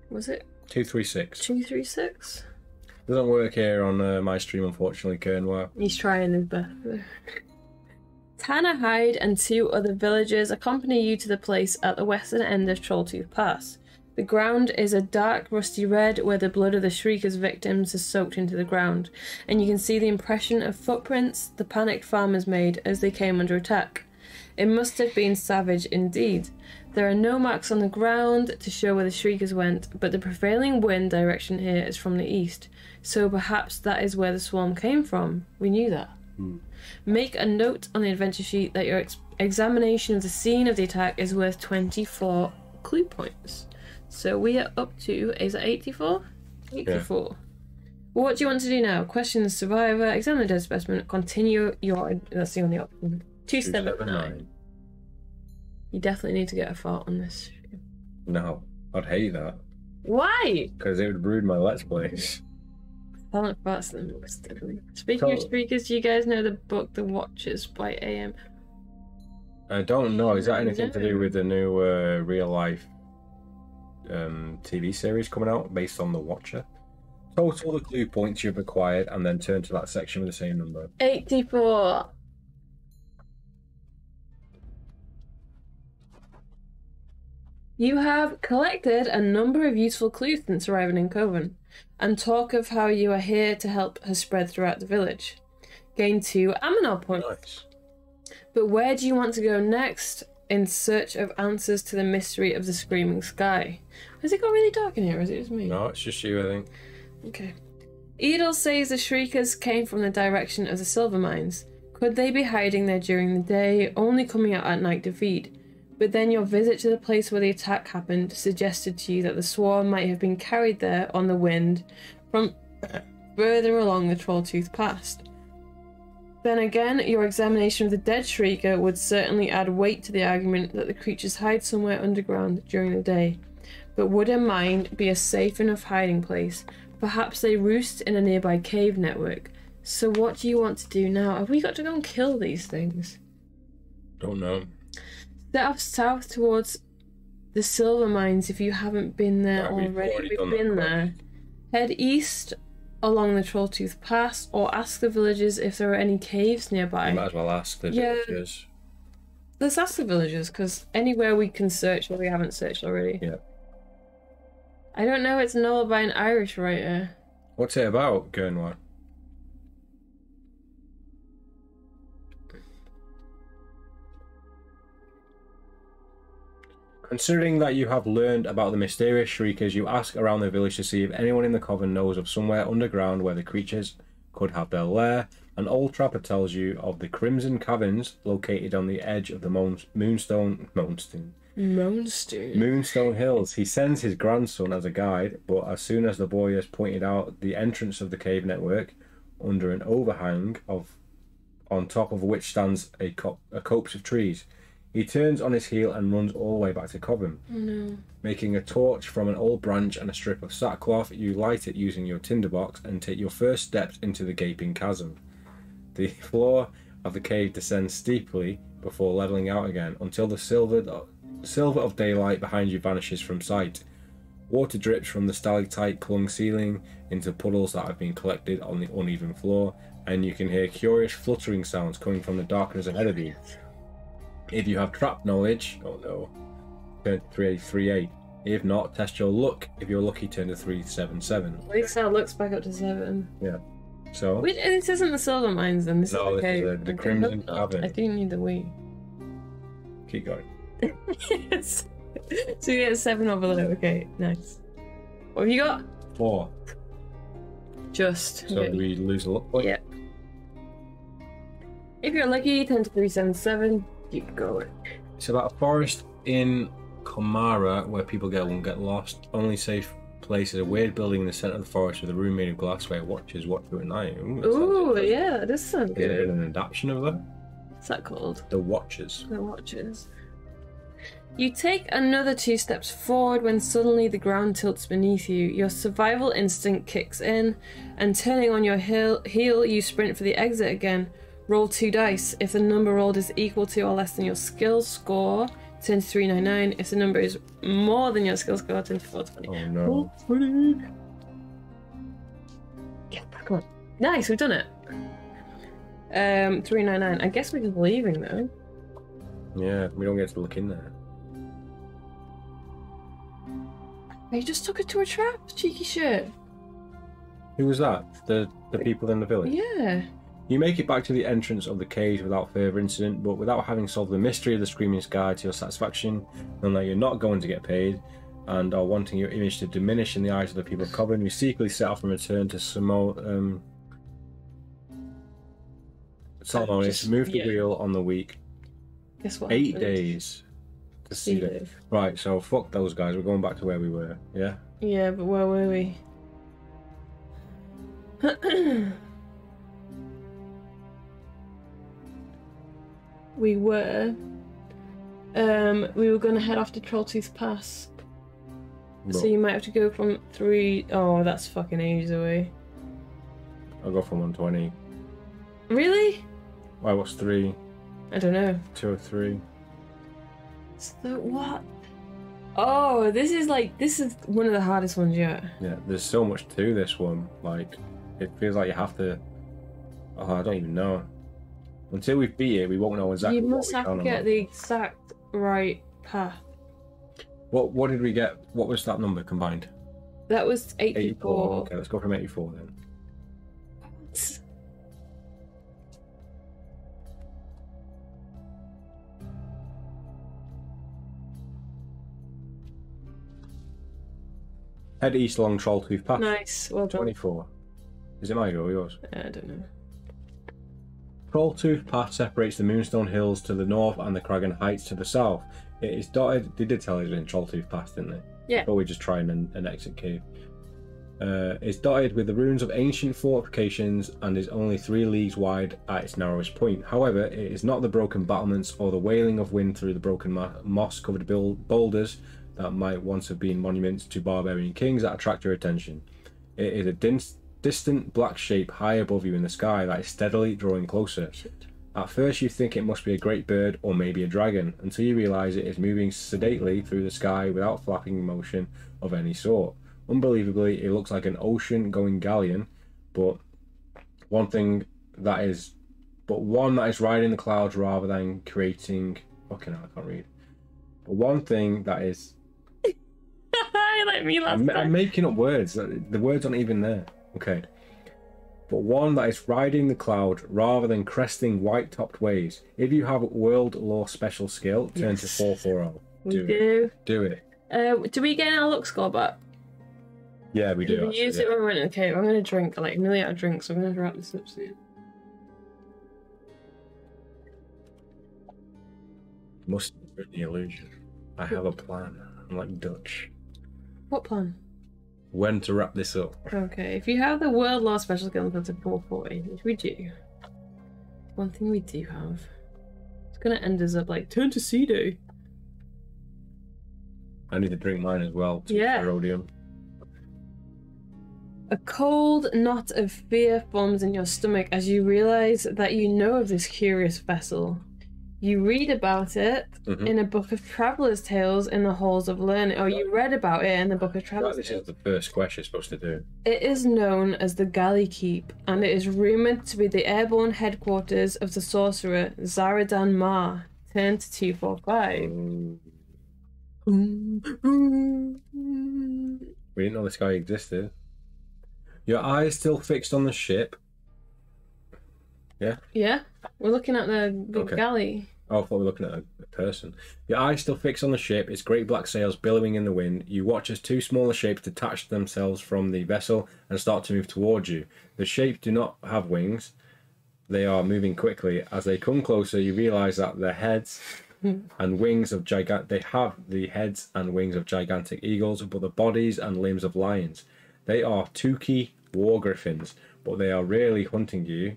Was it 236. 236? Doesn't work here on my stream, unfortunately, Kernwell. He's trying his best. Tanner Hyde and 2 other villagers accompany you to the place at the western end of Trolltooth Pass. The ground is a dark rusty red where the blood of the Shrieker's victims has soaked into the ground, and you can see the impression of footprints the panicked farmers made as they came under attack. It must have been savage indeed. There are no marks on the ground to show where the shriekers went, but the prevailing wind direction here is from the east, so perhaps that is where the swarm came from. We knew that. Make a note on the adventure sheet that your examination of the scene of the attack is worth 24 clue points. So we are up to, is it 84? 84. Yeah. Well, what do you want to do now? Question the survivor, examine the dead specimen, continue your... That's the only option. 279. You definitely need to get a fart on this. No, I'd hate that. Why? Because it would ruin my Let's Plays. Silent farts are the most deadly. Speaking of speakers, do you guys know the book The Watchers by A.M.? I don't know. Is that anything to do with the new real life TV series coming out based on The Watcher? Total the clue points you've acquired and then turn to that section with the same number. 84. You have collected a number of useful clues since arriving in Coven, and talk of how you are here to help has spread throughout the village. Gain 2 Aminal points. Nice. But where do you want to go next in search of answers to the mystery of the screaming sky? Has it got really dark in here, or is it just me? No, it's just you, I think. Okay. Edel says the shriekers came from the direction of the silver mines. Could they be hiding there during the day, only coming out at night to feed? But then your visit to the place where the attack happened suggested to you that the swarm might have been carried there on the wind from further along the Trolltooth Pass. Then again, your examination of the dead shrieker would certainly add weight to the argument that the creatures hide somewhere underground during the day. But would a mine be a safe enough hiding place? Perhaps they roost in a nearby cave network. So what do you want to do now? Have we got to go and kill these things? Don't know. Set off south towards the silver mines if you haven't been there already. We've been there. Head east along the Trolltooth Pass, or ask the villagers if there are any caves nearby. You might as well ask the villagers. Let's ask the villagers, because anywhere we can search where we haven't searched already. Yeah. I don't know, it's a novel by an Irish writer. What's it about, Gernwa? Considering that you have learned about the mysterious shriekers, you ask around the village to see if anyone in the coven knows of somewhere underground where the creatures could have their lair. An old trapper tells you of the Crimson Caverns located on the edge of the Moonstone Hills. He sends his grandson as a guide, but as soon as the boy has pointed out the entrance of the cave network under an overhang on top of which stands a copse of trees, he turns on his heel and runs all the way back to Cobham. Oh no. Making a torch from an old branch and a strip of sackcloth, you light it using your tinderbox and take your first steps into the gaping chasm. The floor of the cave descends steeply before leveling out again, until the silver of daylight behind you vanishes from sight. Water drips from the stalactite-clung ceiling into puddles that have been collected on the uneven floor, and you can hear curious fluttering sounds coming from the darkness ahead of you. If you have trap knowledge, oh no, turn to 338. If not, test your luck. If you're lucky, turn to 377. At least our luck's back up to 7. Yeah. So. Wait, this isn't the silver mines then. This is the cave. Is the Crimson Cavern. I do need the wheat. Keep going. Yes. So you get 7 over there. Okay, nice. What have you got? 4. Just. So okay. do we lose a luck point? Yep. If you're lucky, turn to 377. Keep going. It's about a forest in Comara where people won't get lost. Only safe place is a weird building in the centre of the forest with a room made of glass where watchers watch through at night. Ooh, yeah, that does sound good. Is it an adaptation of that? What's that called? The Watchers. The Watchers. You take another 2 steps forward when suddenly the ground tilts beneath you. Your survival instinct kicks in, and turning on your heel, you sprint for the exit again. Roll 2 dice. If the number rolled is equal to or less than your skill score, turn to 399. If the number is more than your skill score, turn to 420. Oh no. 420. Yeah, come on. Nice, we've done it. 399. I guess we're just leaving though. Yeah, we don't get to look in there. You just took it to a trap, cheeky shit. Who was that? The people in the village? Yeah. You make it back to the entrance of the cave without further incident, but without having solved the mystery of the Screaming Sky to your satisfaction, and that you're not going to get paid, and are wanting your image to diminish in the eyes of the people of Cobham, you secretly set off and return to Salamonis, move the wheel on the week. Guess what? 8 days to see it. Right, so fuck those guys. We're going back to where we were. Yeah? Yeah, but where were we? We were going to head off to Trolltooth Pass. But So you might have to go from 3... Oh, that's fucking ages away. I'll go from 120. Really? Why, what's 3? I don't know. 203. So what? Oh, this is one of the hardest ones yet. Yeah, there's so much to this one. Like, it feels like you have to... Oh, I don't even know. Until we beat it, we won't know exactly You what must we have can to or get not. the exact right path. What did we get? What was that number combined? That was 84. Okay, let's go from 84 then. Head east along Trolltooth Path. Nice, well done. 24. Is it my go or yours? I don't know. Trolltooth Path separates the Moonstone Hills to the north and the Cragan Heights to the south. It is dotted. They did tell us it was in Trolltooth Path, didn't they? Yeah. Or we just try an exit cave. It's dotted with the ruins of ancient fortifications and is only 3 leagues wide at its narrowest point. However, it is not the broken battlements or the wailing of wind through the broken moss-covered boulders that might once have been monuments to barbarian kings that attract your attention. It is a distant black shape high above you in the sky that is steadily drawing closer. Shit. At first you think it must be a great bird or maybe a dragon, until you realise it is moving sedately through the sky without flapping motion of any sort. Unbelievably, it looks like an ocean-going galleon, but one that is riding the clouds rather than creating... Fucking hell, I can't read. But one thing that is... Let me laugh. I'm making up words. The words aren't even there. Okay. But one that is riding the cloud rather than cresting white-topped waves. If you have world lore special skill, turn to 440. Do it. Do we get our luck score back? Yeah, we do. We use it when we went, okay, I'm going to drink. I'm nearly out of drink, so I'm going to wrap this up soon. Must be the illusion. I have a plan. I'm like Dutch. What plan? When to wrap this up? Okay, if you have the world law special skill to 440, which we do, one thing we do have, it's going to end us up like, turn to Cedo. I need to drink mine as well. Yeah. Rhodium. A cold knot of fear forms in your stomach as you realize that you know of this curious vessel. You read about it in a book of traveller's tales in the halls of learning. Oh, you read about it in the book of traveller's This tales. is the first quest you're supposed to do. It is known as the Galley Keep, and it is rumoured to be the airborne headquarters of the sorcerer Zaradan Ma. Turn to 245. We didn't know this guy existed. Your eyes still fixed on the ship. Yeah? Yeah, we're looking at the galley. Oh, I thought we were looking at a person. Your eyes still fixed on the ship, its great black sails billowing in the wind. You watch as 2 smaller shapes detach themselves from the vessel and start to move towards you. The shapes do not have wings. They are moving quickly. As they come closer, you realise that their heads and wings of they have the heads and wings of gigantic eagles, but the bodies and limbs of lions. They are Tuki war griffins, but they are really hunting you.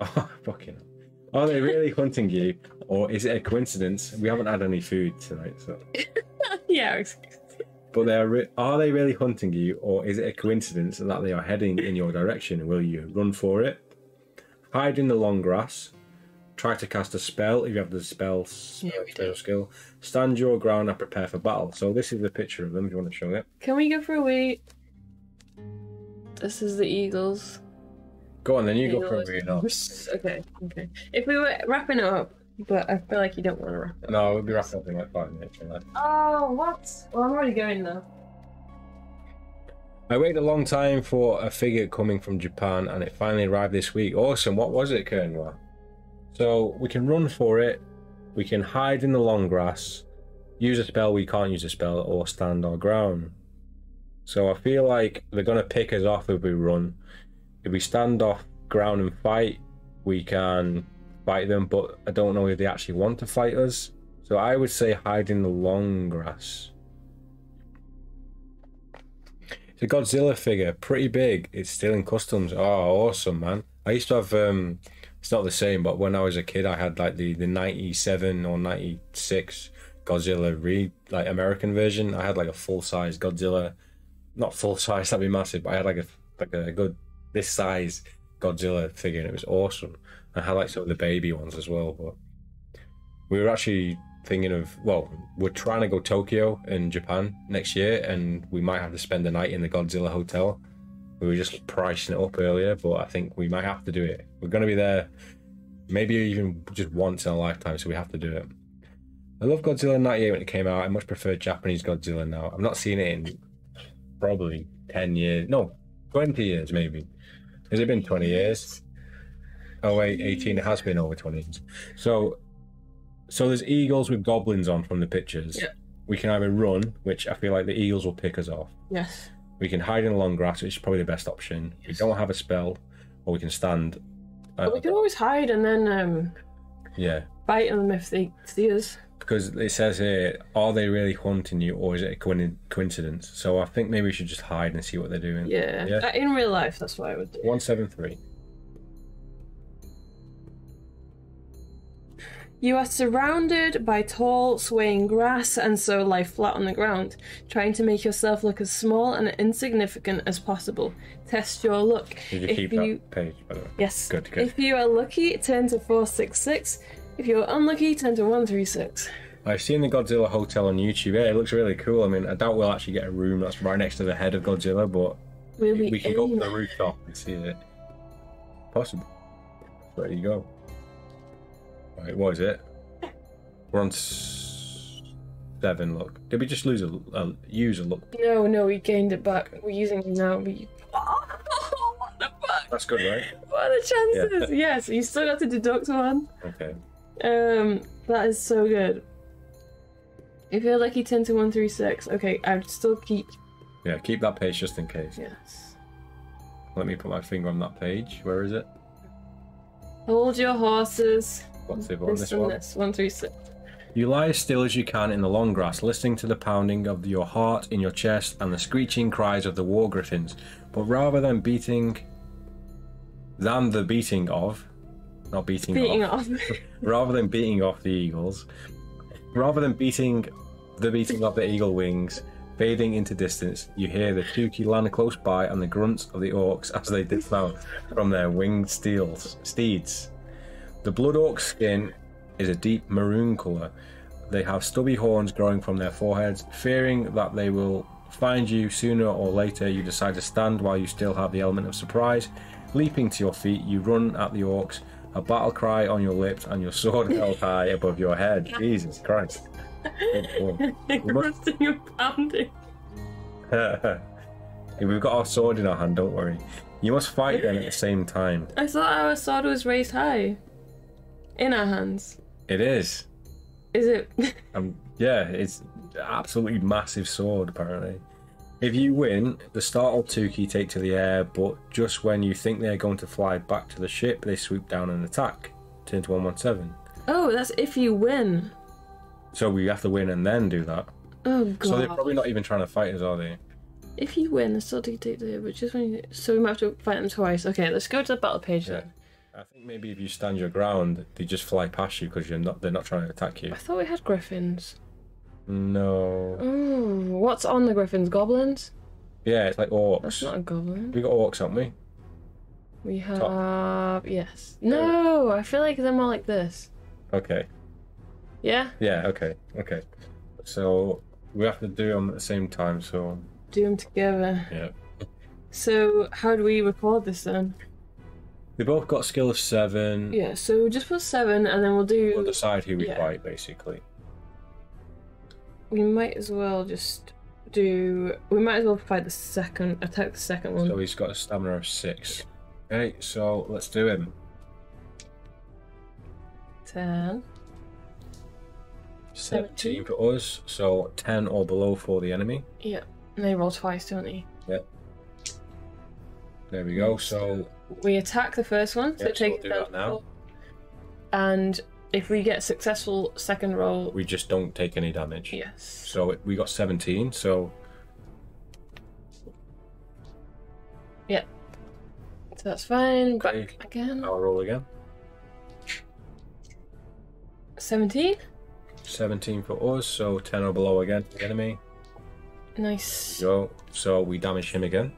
Oh, fucking hell. Are they really hunting you, or is it a coincidence? We haven't had any food tonight, so. Yeah. But are they really hunting you, or is it a coincidence that they are heading in your direction? Will you run for it? Hide in the long grass. Try to cast a spell if you have the spell skill. Stand your ground and prepare for battle. So this is the picture of them. If you want to show it. Can we go for a wee? This is the eagles. Go on, then you Eagles. go for a read off. Okay. If we were wrapping it up, but I feel like you don't want to wrap it up. No, we'll be wrapping up in like 5 minutes. Oh, what? Well, I'm already going now. I waited a long time for a figure coming from Japan, and it finally arrived this week. Awesome. What was it, Kernwa? So we can run for it. We can hide in the long grass, use a spell we can't use a spell, or stand our ground. So I feel like they're going to pick us off if we run. If we stand off ground and fight, we can fight them, but I don't know if they actually want to fight us. So I would say hide in the long grass. It's a Godzilla figure, pretty big. It's still in customs. Oh, awesome, man. I used to have, it's not the same, but when I was a kid, I had like the 97 or 96 Godzilla like American version. I had like a full-size Godzilla. Not full-size, that'd be massive, but I had like a good, this size Godzilla figure, and it was awesome. I had like some of the baby ones as well, but we were actually thinking of, well, we're trying to go Tokyo in Japan next year, and we might have to spend the night in the Godzilla hotel. We were just pricing it up earlier, but I think we might have to do it. We're going to be there maybe even just once in a lifetime, so we have to do it. I love Godzilla 98 when it came out. I much prefer Japanese Godzilla now. I've not seen it in probably 10 years. No, 20 years maybe. Has it been 20 years? Oh wait, 18. It has been over 20 years. So there's eagles with goblins on from the pictures. Yeah. We can either run, which I feel like the eagles will pick us off. Yes. We can hide in the long grass, which is probably the best option. Yes. We don't have a spell, or we can stand. But we can always hide and then fight them if they see us. Because it says here, are they really hunting you, or is it a coincidence? So I think maybe we should just hide and see what they're doing. Yeah. In real life, that's what I would do. 173. You are surrounded by tall, swaying grass and so lie flat on the ground, trying to make yourself look as small and insignificant as possible. Test your luck. Did you keep that page, by the way? Yes. Good. If you are lucky, turn to 466. If you're unlucky, turn to 136. I've seen the Godzilla Hotel on YouTube. Yeah, it looks really cool. I mean, I doubt we'll actually get a room that's right next to the head of Godzilla, but we can go up to the rooftop and see it. Possible. There you go. Right, what is it? We're on 7, look. Did we just use a look? No, we gained it back. We're using it now. What the fuck? That's good, right? What are the chances? Yeah. Yes, you still got to deduct one. Okay. That is so good. If you're lucky, 10 to 136. Okay, I'd still keep... Yeah, keep that page just in case. Yes. Let me put my finger on that page. Where is it? Hold your horses. What's the one? This one? This, 136. You lie as still as you can in the long grass, listening to the pounding of your heart in your chest and the screeching cries of the war griffins. But rather than beating off the beating off the eagles, rather than beating of the eagle wings fading into distance, you hear the Tuki land close by and the grunts of the orcs as they dismount from their winged steeds. The blood orc skin is a deep maroon colour. They have stubby horns growing from their foreheads. Fearing that they will find you sooner or later, you decide to stand while you still have the element of surprise. Leaping to your feet, you run at the orcs, a battle cry on your lips and your sword held high above your head. Jesus Christ. Grunting and pounding. We've got our sword in our hand, don't worry. You must fight them at the same time. I thought our sword was raised high. In our hands. It is. Is it? Yeah, it's absolutely massive sword, apparently. If you win, the startled Tuki take to the air, but just when you think they're going to fly back to the ship, they swoop down and attack. Turn to 117. Oh, that's if you win. So we have to win and then do that. Oh, God. So they're probably not even trying to fight us, are they? If you win, the still take to the air, but just when you... So we might have to fight them twice. Okay, let's go to the battle page then. I think maybe if you stand your ground, they just fly past you because they're not trying to attack you. I thought we had griffins. No. Oh, what's on the griffins? Goblins? Yeah, it's like orcs. That's not a goblin. We got orcs, haven't we? We have... Yes. No, I feel like they're more like this. Okay. Yeah? Yeah, okay. So we have to do them at the same time, so... Do them together. Yeah. So how do we record this then? They both got skill of 7. Yeah, so just put 7 and then we'll We'll decide who we fight, basically. We might as well just do. We might as well fight the second. Attack the second one. So he's got a stamina of 6. Okay, so let's do him. 10. 17 for us, so 10 or below for the enemy. Yeah, and they roll twice, don't they? Yep. There we go. So we attack the first one, so yep, so take we'll it do down that now. 4. And if we get successful second roll, We just don't take any damage. yes. So we got 17. So Yeah. So that's fine. Okay. Back again. I'll roll again. 17. 17 for us, so 10 or below again for the enemy. Nice. Go. So we damage him again.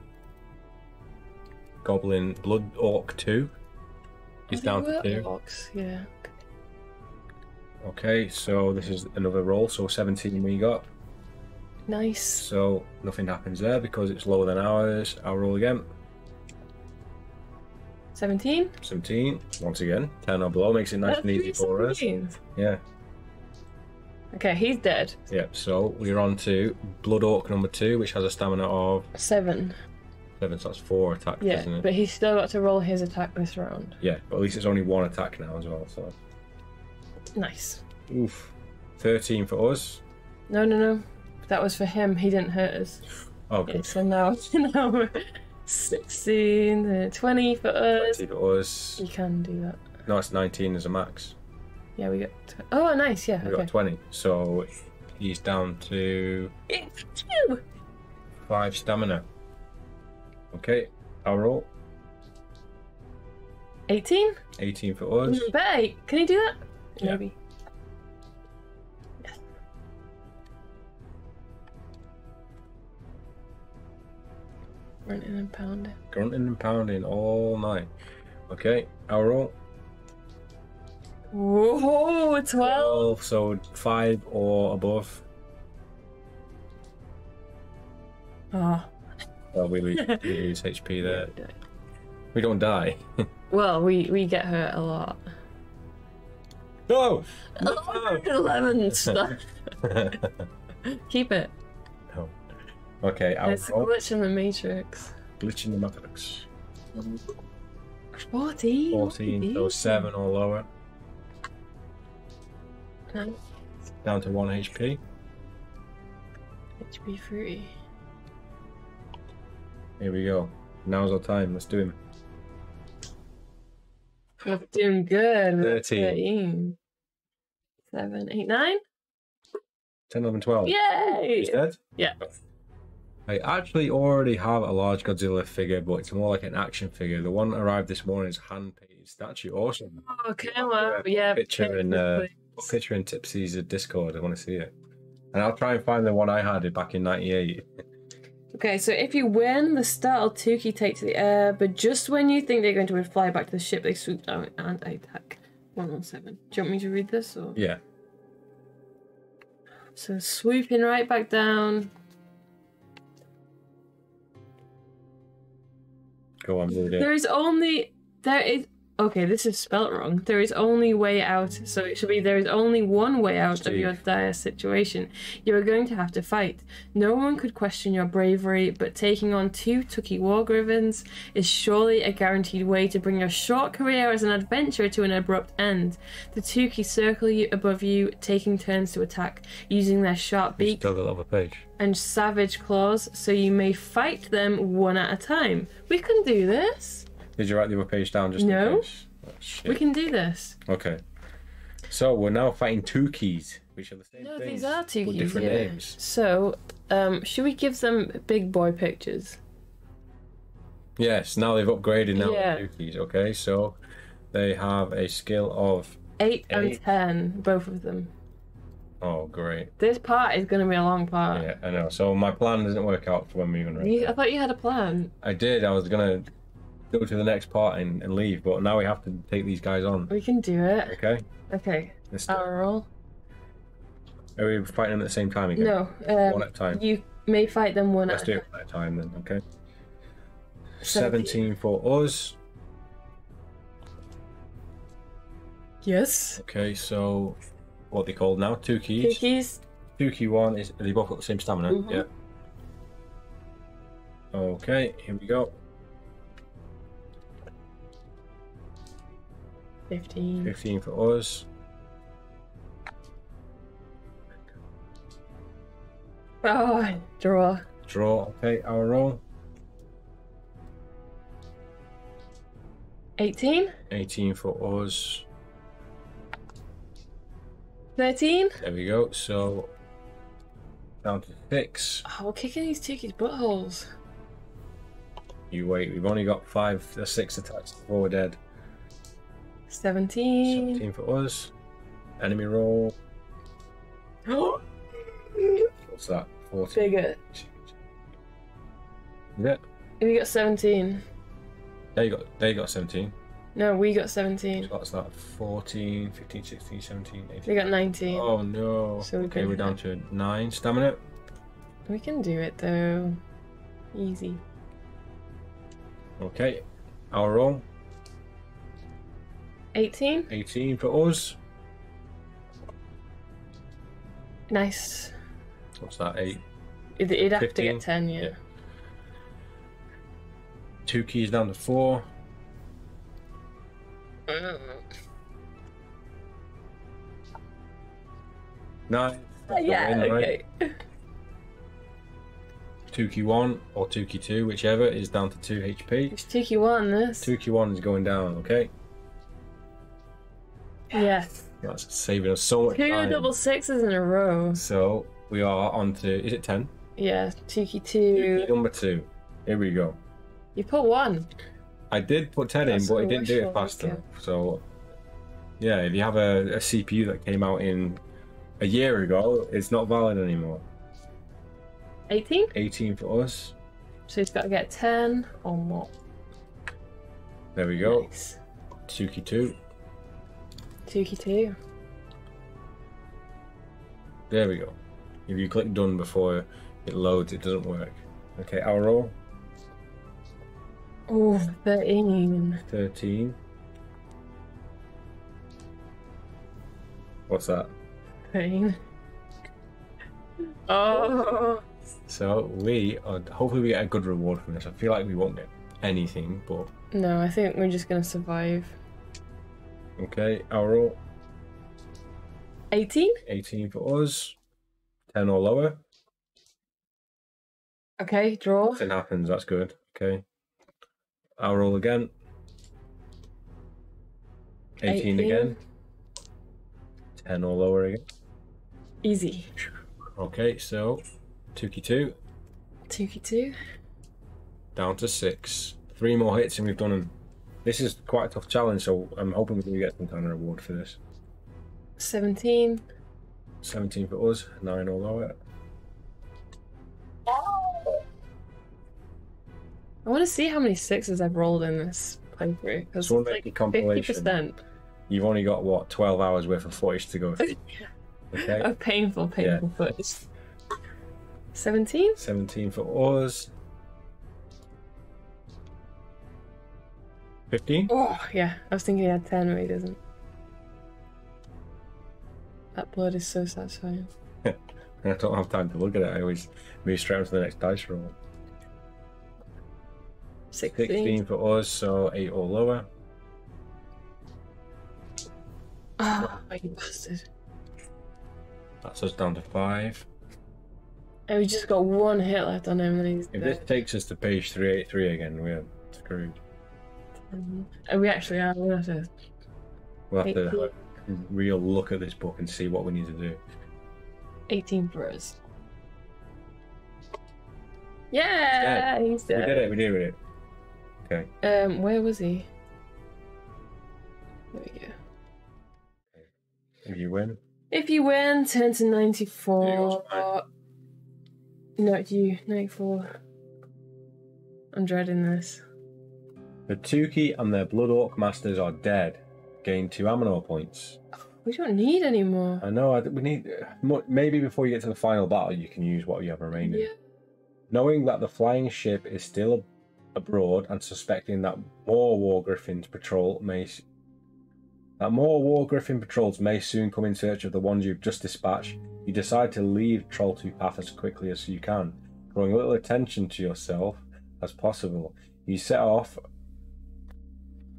Goblin Blood Orc 2. He's down to 2. Orcs, yeah. Okay, so this is another roll, so 17 we got. Nice. So nothing happens there because it's lower than ours. I'll roll again. 17. 17. Once again, 10 or below makes it nice and easy for us. 17s. Yeah. Okay, he's dead. Yeah, so we're on to Blood Orc number 2, which has a stamina of 7. 7, so that's 4 attacks, Yeah, isn't it? but he's still got to roll his attack this round. Yeah, but at least it's only 1 attack now as well, so. Nice. Oof. 13 for us. No. That was for him. He didn't hurt us. Oh, Yeah, good. so now we're 16, 20 for us. 20 for us. You can do that. No, it's 19 as a max. Yeah, we got. Oh, nice. Yeah. We Okay. got 20, so he's down to 5 stamina. Okay, I'll roll. 18. 18 for us. Better. Can you do that? Yeah. Maybe. Yes. Grunting and pounding. Grunting and pounding all night. Okay, I'll roll. Whoa, 12. So 5 or above. Oh. Well, we lose HP there. We don't die. Well, we get hurt a lot. No! 11 stuff. Keep it. No. Okay, I'll It's a roll. glitch in the Matrix. Glitch in the Matrix. 14. 14, so 7 or lower. Nice. Down to 1 HP. HP free. Here we go. Now's our time. Let's do him. We're doing good. We're 13. 7, 8, 9. 10, 11, 12. Yay! He's dead? Yeah. I actually already have a large Godzilla figure, but it's more like an action figure. The one that arrived this morning is a hand-painted statue. Awesome. Oh, come on. Yeah. Picture in Tipsy's Discord. I want to see it. And I'll try and find the one I had back in 98. Okay, so if you win, the startled Tuki take to the air, but just when you think they're going to fly back to the ship, they swoop down and attack. 117. Do you want me to read this? Or? Yeah. So swooping right back down. Go on, read it. There is okay, this is spelt wrong. There is only way out, so it should be there is only one way out of Steve. your dire situation. You are going to have to fight. No one could question your bravery, but taking on 2 Tuki war griffins is surely a guaranteed way to bring your short career as an adventurer to an abrupt end. The Tuki circle you above you, taking turns to attack, using their sharp beaks Still got the page. and savage claws, so you may fight them one at a time. We can do this. Did you write the other page down just No. in case? Oh, shit. We can do this. Okay. So we're now fighting Tukis, which are the same No, things. these are Tukis. with different yeah. names. So, should we give them big boy pictures? Yes, now they've upgraded now Yeah. with Tukis, okay? So they have a skill of 8 and Eight. 10, both of them. oh great. This part is going to be a long part. Yeah, I know. So my plan doesn't work out for when we even read I thought you had a plan. I did, I was gonna go to the next part and leave, but now we have to take these guys on. We can do it. Okay? Okay. Let's do it. I'll roll. Are we fighting them at the same time again? No. One at a time. You may fight them one Let's at do a it one at a time then, okay? 17. 17 for us. Yes. Okay, so what are they called now? Tukis. Tukis. Tuki 1 is, they both got the same stamina? Mhm. Yeah. Okay, here we go. 15. 15 for us. Oh, draw. Draw. Okay, our roll. 18. 18 for us. 13. There we go. So down to 6. Oh, we're kicking these Tiki's buttholes. You wait. We've only got 5 or 6 attacks before we're dead. 17. 17 for us. Enemy roll. What's that? 14. Bigger. Yeah. We got 17. There you got 17. No, we got 17. So what's that? 14, 15, 16, 17, 18. We got 19. Oh no. So we've Okay, been we're down to 9 stamina. We can do it though. Easy. Okay. Our roll. 18. 18 for us. Nice. What's that? 8. It'd have to 15? get 10, yeah. 2 keys down to 4. Nine. Yeah, Win, right? okay. 2 key 1 or 2 key 2, whichever, is down to 2 HP. It's Tiki 1, this. 2 key 1 is going down, okay? Yes. That's saving us so much 2 time. double sixes in a row. So we are on to, is it 10? Yeah, Tiki Key 2. number 2. Here we go. You put 1. I did put 10 That's in, but it a didn't do it wishful fast enough. thinking. So, yeah, if you have a CPU that came out in a year ago, it's not valid anymore. 18. 18 for us. So he's got to get 10 or more. There we go. Nice. Tsuki 2. Tiki 2. There we go. If you click done before it loads, it doesn't work. Okay, our roll. Oh, 13. 13. What's that? 13. Oh. So we are, hopefully we get a good reward from this. I feel like we won't get anything, but No, I think we're just going to survive. okay, our roll. 18? 18 for us. 10 or lower. Okay, draw. Nothing happens, that's good. Okay. I'll roll again. 18 again. 10 or lower again. Easy. Okay, so 2 2. Tiki 2. Down to 6. 3 more hits and we've done them. This is quite a tough challenge, so I'm hoping we get some kind of reward for this. 17. 17 for us, 9 or lower. I want to see how many 6s I've rolled in this playthrough. Because So we'll it's make like a compilation. 50% You've only got, what, 12 hours worth of footage to go through. Okay. of painful footage. 17? 17 for us. 15? Oh, yeah. I was thinking he had 10, but he doesn't. That blood is so satisfying. I don't have time to look at it. I always move straight on to the next dice roll. 16. 16 for us, so 8 or lower. Oh, you bastard. That's us down to 5. And we just got 1 hit left on him, and he's If dead. this takes us to page 383 again, we're screwed. And we actually are. We'll have to. We'll have to 18. have a real look at this book and see what we need to do. 18 for us. Yeah, he's We dead. did it, we did it. Okay. Where was he? There we go. If you win. If you win, turn to 94. There you go, it's No, it's you. 94. I'm dreading this. The Tuki and their Blood Orc masters are dead. Gain 2 Aminor points. We don't need any more. I know, we need... Maybe before you get to the final battle, you can use what you have remaining. Yeah. Knowing that the flying ship is still abroad and suspecting that more War Griffin patrols may soon come in search of the ones you've just dispatched, you decide to leave Troll 2 Path as quickly as you can, drawing a little attention to yourself as possible. You set off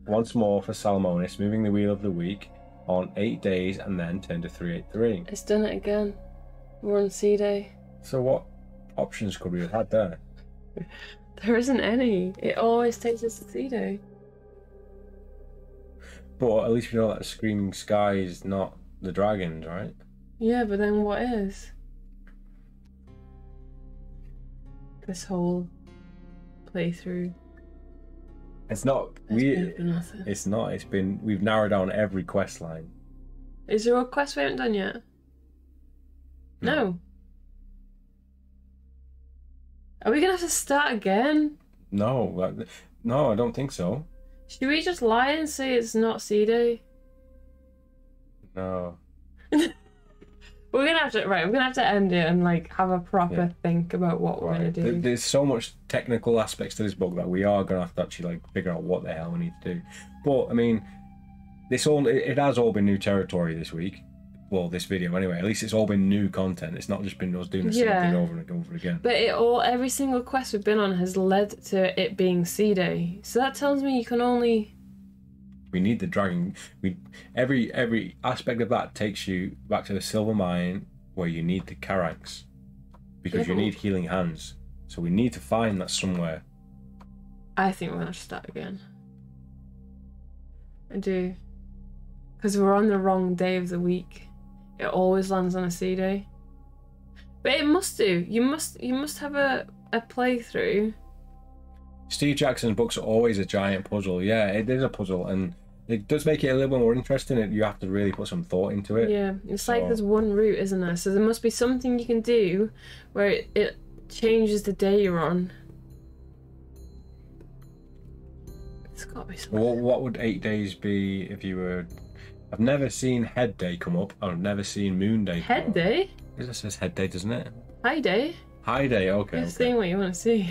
once more for Salamonis, moving the wheel of the week on 8 days and then turn to 383. It's done it again. We're on C Day. So what options could we have had there? There isn't any. It always takes us to C Day. But at least we know that the Screaming Sky is not the dragons, right? Yeah, but then what is? This whole playthrough. It's not. Nothing. It's not. It's been. We've narrowed down every quest line. Is there a quest we haven't done yet? No. Are we gonna have to start again? No, no, I don't think so. Should we just lie and say it's not C Day? No. We're gonna have to end it and like have a proper think about what we're gonna do. There's so much technical aspects to this book that we are gonna have to actually like figure out what the hell we need to do. But I mean, it has all been new territory this week. Well, this video anyway. At least it's all been new content. It's not just been us doing the same thing over and over again. But every single quest we've been on has led to it being C Day. So that tells me you can only. We need the dragon. Every aspect of that takes you back to the silver mine where you need the Caranks, because you need healing hands. So we need to find that somewhere. I think we're gonna have to start again. I do, because we're on the wrong day of the week. It always lands on a C Day. But it must do. You must have a playthrough. Steve Jackson's books are always a giant puzzle. Yeah, it is a puzzle, and it does make it a little bit more interesting. You have to really put some thought into it. Yeah, it's like there's one route, isn't there? So there must be something you can do where it changes the day you're on. It's got to be something. Well, what would 8 days be if you were... I've never seen Head Day come up. I've never seen Moon Day come up. Head Day? It says Head Day, doesn't it? High Day? High Day, okay. You're seeing what you want to see.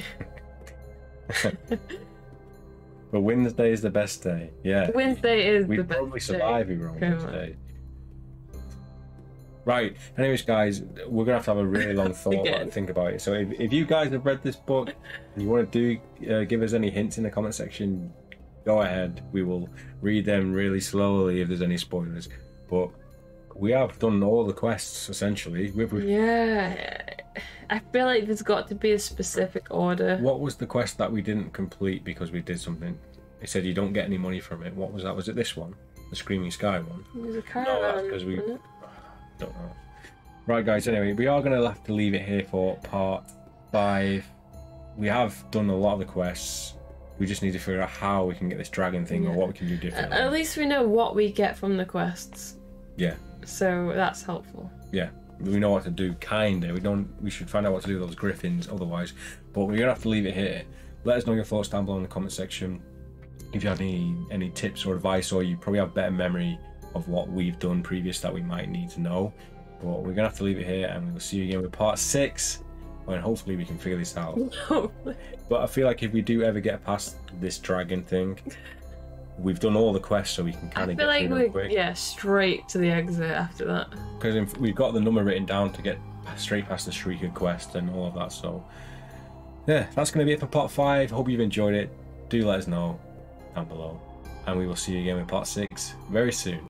But Wednesday is the best day. Yeah. Wednesday is the best day. We'd probably survive if we were on Wednesday. Right. Anyways, guys, we're going to have a really long thought and think about it. So if you guys have read this book and you want to give us any hints in the comment section, go ahead. We will read them really slowly if there's any spoilers. But we have done all the quests, essentially. Yeah. I feel like there's got to be a specific order. What was the quest that we didn't complete because we did something? It said you don't get any money from it. What was that? Was it this one? The Screaming Sky one? It was a caravan. No, that's because we... don't know. Right, guys, anyway, we are going to have to leave it here for part 5. We have done a lot of the quests. We just need to figure out how we can get this dragon thing or what we can do differently. At least we know what we get from the quests. Yeah. So that's helpful. Yeah. We know what to do, kinda. We should find out what to do with those griffins otherwise. But we're gonna have to leave it here. Let us know your thoughts down below in the comment section. If you have any tips or advice, or you probably have better memory of what we've done previous that we might need to know. But we're gonna have to leave it here, and we will see you again with part 6, when hopefully we can figure this out. But I feel like if we do ever get past this dragon thing, we've done all the quests, so we can kind of get through them quick. Yeah, straight to the exit after that. Because we've got the number written down to get straight past the Shrieker quest and all of that. So yeah, that's going to be it for part 5. Hope you've enjoyed it. Do let us know down below, and we will see you again with part 6 very soon.